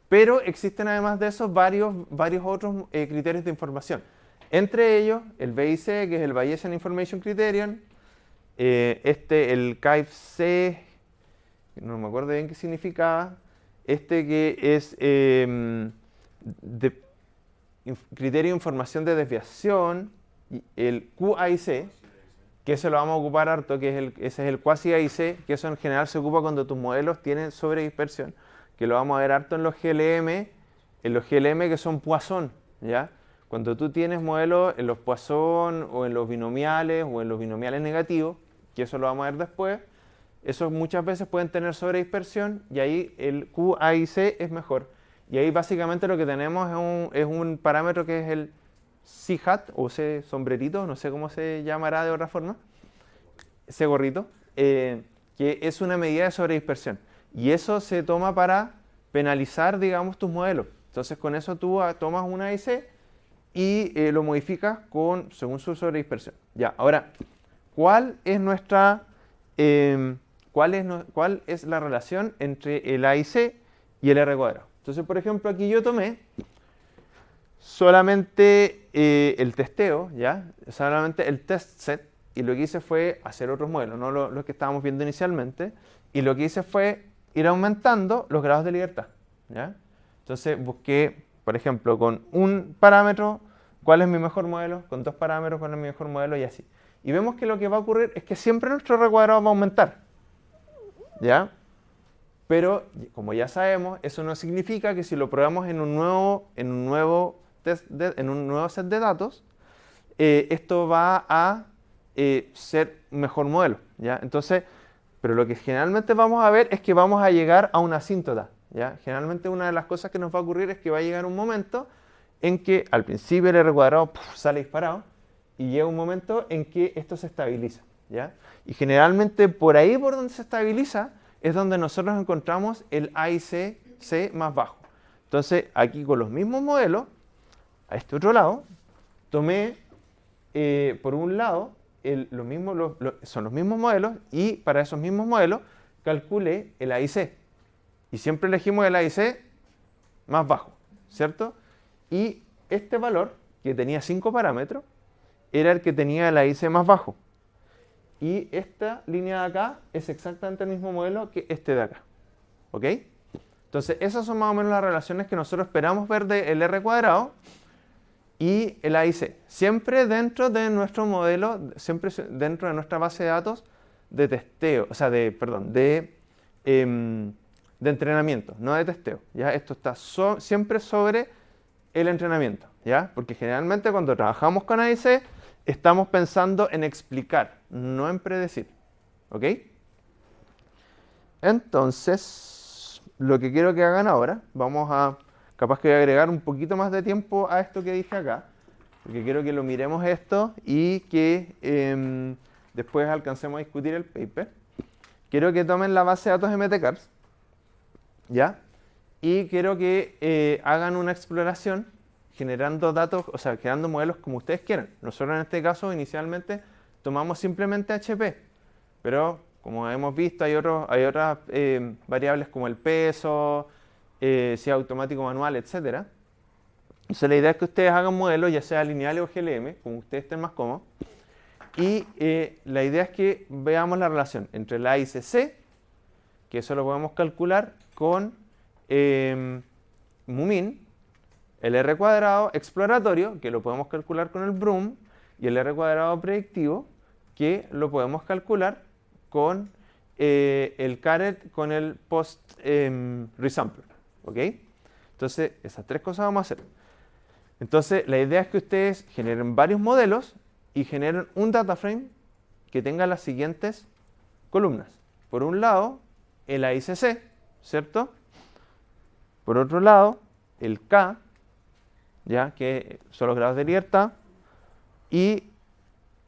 [SPEAKER 1] pero existen además de eso varios otros criterios de información. Entre ellos, el BIC, que es el Bayesian Information Criterion, el KIFC, no me acuerdo bien qué significaba, que es criterio de información de desviación, y el QAIC, que eso lo vamos a ocupar harto, ese es el quasi-AIC, que eso en general se ocupa cuando tus modelos tienen sobredispersión, que lo vamos a ver harto en los GLM que son Poisson, ¿ya? Cuando tú tienes modelos en los Poisson o en los binomiales negativos, que eso lo vamos a ver después, esos muchas veces pueden tener sobredispersión y ahí el QAIC es mejor. Y ahí básicamente lo que tenemos es un parámetro que es el C-hat o ese sombrerito, no sé cómo se llamará de otra forma, ese gorrito, que es una medida de sobredispersión. Y eso se toma para penalizar, digamos, tus modelos. Entonces con eso tú tomas un AIC y lo modificas según su sobredispersión. Ya, ahora, ¿cuál es la relación entre el AIC y el R cuadrado? Entonces, por ejemplo, aquí yo tomé solamente el testeo, ¿ya? Solamente el test set, y lo que hice fue hacer otros modelos, no los que estábamos viendo inicialmente, y lo que hice fue ir aumentando los grados de libertad, ¿ya? Entonces busqué, por ejemplo, con un parámetro, ¿cuál es mi mejor modelo? Con dos parámetros, ¿cuál es mi mejor modelo? Y así. Y vemos que lo que va a ocurrir es que siempre nuestro R cuadrado va a aumentar, ¿ya? Pero, como ya sabemos, eso no significa que si lo probamos en un nuevo set de datos, esto va a ser un mejor modelo, ¿ya? Entonces, pero lo que generalmente vamos a ver es que vamos a llegar a una asíntota, ¿ya? Generalmente una de las cosas que nos va a ocurrir es que va a llegar un momento en que al principio el R cuadrado sale disparado y llega un momento en que esto se estabiliza, ¿ya? Y generalmente por ahí por donde se estabiliza es donde nosotros encontramos el AIC más bajo. Entonces, aquí con los mismos modelos, a este otro lado, tomé, por un lado, son los mismos modelos y para esos mismos modelos calculé el AIC. Y siempre elegimos el AIC más bajo, ¿cierto? Y este valor, que tenía 5 parámetros, era el que tenía el AIC más bajo. Y esta línea de acá es exactamente el mismo modelo que este de acá. ¿Ok? Entonces, esas son más o menos las relaciones que nosotros esperamos ver del R cuadrado y el AIC. Siempre dentro de nuestro modelo, siempre dentro de nuestra base de datos de testeo, o sea, de entrenamiento, no de testeo. ¿Ya? Esto está siempre sobre el entrenamiento, ¿ya? Porque generalmente cuando trabajamos con AIC estamos pensando en explicar, no en predecir, ¿ok? Entonces, lo que quiero que hagan ahora, capaz que voy a agregar un poquito más de tiempo a esto que dije acá, porque quiero que lo miremos esto y que después alcancemos a discutir el paper. Quiero que tomen la base de datos MTCars, ¿ya? Y quiero que hagan una exploración generando datos, o sea, generando modelos como ustedes quieran. Nosotros en este caso inicialmente tomamos simplemente HP, pero como hemos visto hay otras variables como el peso, si es automático, manual, etc. Entonces la idea es que ustedes hagan modelos, ya sea lineales o GLM, como ustedes estén más cómodos, y la idea es que veamos la relación entre la AICC, que eso lo podemos calcular con MUMIN, el R cuadrado exploratorio, que lo podemos calcular con el BRUM, y el R cuadrado predictivo, que lo podemos calcular con el caret con el post resampler. ¿Ok? Entonces, esas tres cosas vamos a hacer. Entonces, la idea es que ustedes generen varios modelos y generen un data frame que tenga las siguientes columnas. Por un lado, el AICC, ¿cierto? Por otro lado, el K, ¿ya? Que son los grados de libertad, y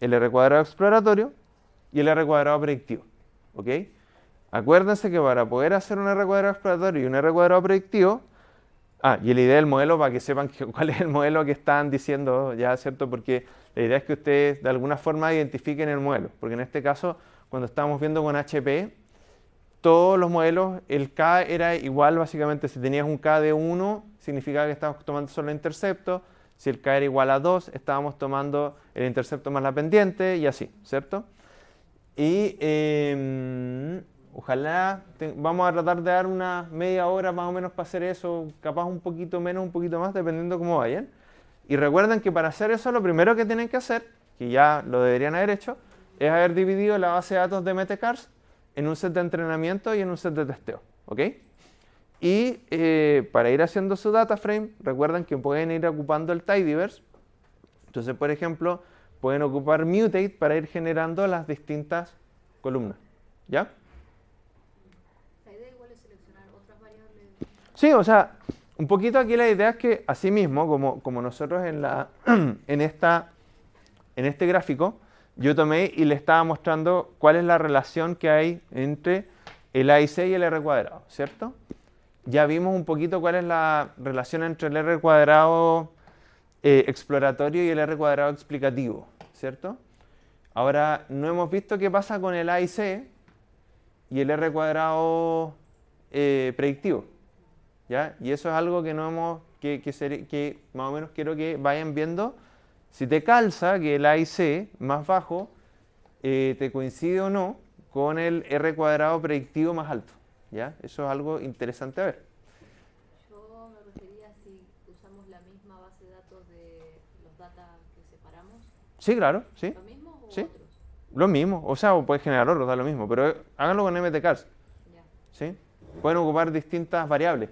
[SPEAKER 1] el R cuadrado exploratorio y el R cuadrado predictivo. ¿Ok? Acuérdense que para poder hacer un R cuadrado exploratorio y un R cuadrado predictivo, y la idea del modelo, para que sepan cuál es el modelo que están diciendo, ya, ¿cierto? Porque la idea es que ustedes de alguna forma identifiquen el modelo, porque en este caso, cuando estábamos viendo con HP, todos los modelos, el K era igual básicamente. Si tenías un K de 1, significaba que estábamos tomando solo el intercepto. Si el K era igual a 2, estábamos tomando el intercepto más la pendiente y así, ¿cierto? Y ojalá, vamos a tratar de dar una media hora más o menos para hacer eso, capaz un poquito menos, un poquito más, dependiendo cómo vayan. Y recuerden que para hacer eso lo primero que tienen que hacer, que ya lo deberían haber hecho, es haber dividido la base de datos de Metacars en un set de entrenamiento y en un set de testeo, ¿ok? Y para ir haciendo su data frame, recuerden que pueden ir ocupando el tidyverse. Entonces, por ejemplo, pueden ocupar mutate para ir generando las distintas columnas, ¿ya?
[SPEAKER 3] La idea igual es seleccionar otras variables.
[SPEAKER 1] Sí, o sea, un poquito aquí la idea es que así mismo, como nosotros en este gráfico, yo tomé y le estaba mostrando cuál es la relación que hay entre el AIC y el R cuadrado, ¿cierto? Ya vimos un poquito cuál es la relación entre el R cuadrado exploratorio y el R cuadrado explicativo, ¿cierto? Ahora, no hemos visto qué pasa con el AIC y el R cuadrado predictivo, ¿ya? Y eso es algo que no hemos, que más o menos quiero que vayan viendo. Si te calza que el AIC más bajo te coincide o no con el R cuadrado predictivo más alto, ¿ya? Eso es algo interesante a ver.
[SPEAKER 3] Yo me refería a si usamos la misma base de datos de los data que separamos.
[SPEAKER 1] Sí, claro, sí.
[SPEAKER 3] ¿Lo mismo o
[SPEAKER 1] Sí.
[SPEAKER 3] otros?
[SPEAKER 1] Lo mismo, o sea, o puedes generar otros, da lo mismo, pero háganlo con MTCars,
[SPEAKER 3] Ya.
[SPEAKER 1] ¿sí? Pueden ocupar distintas variables.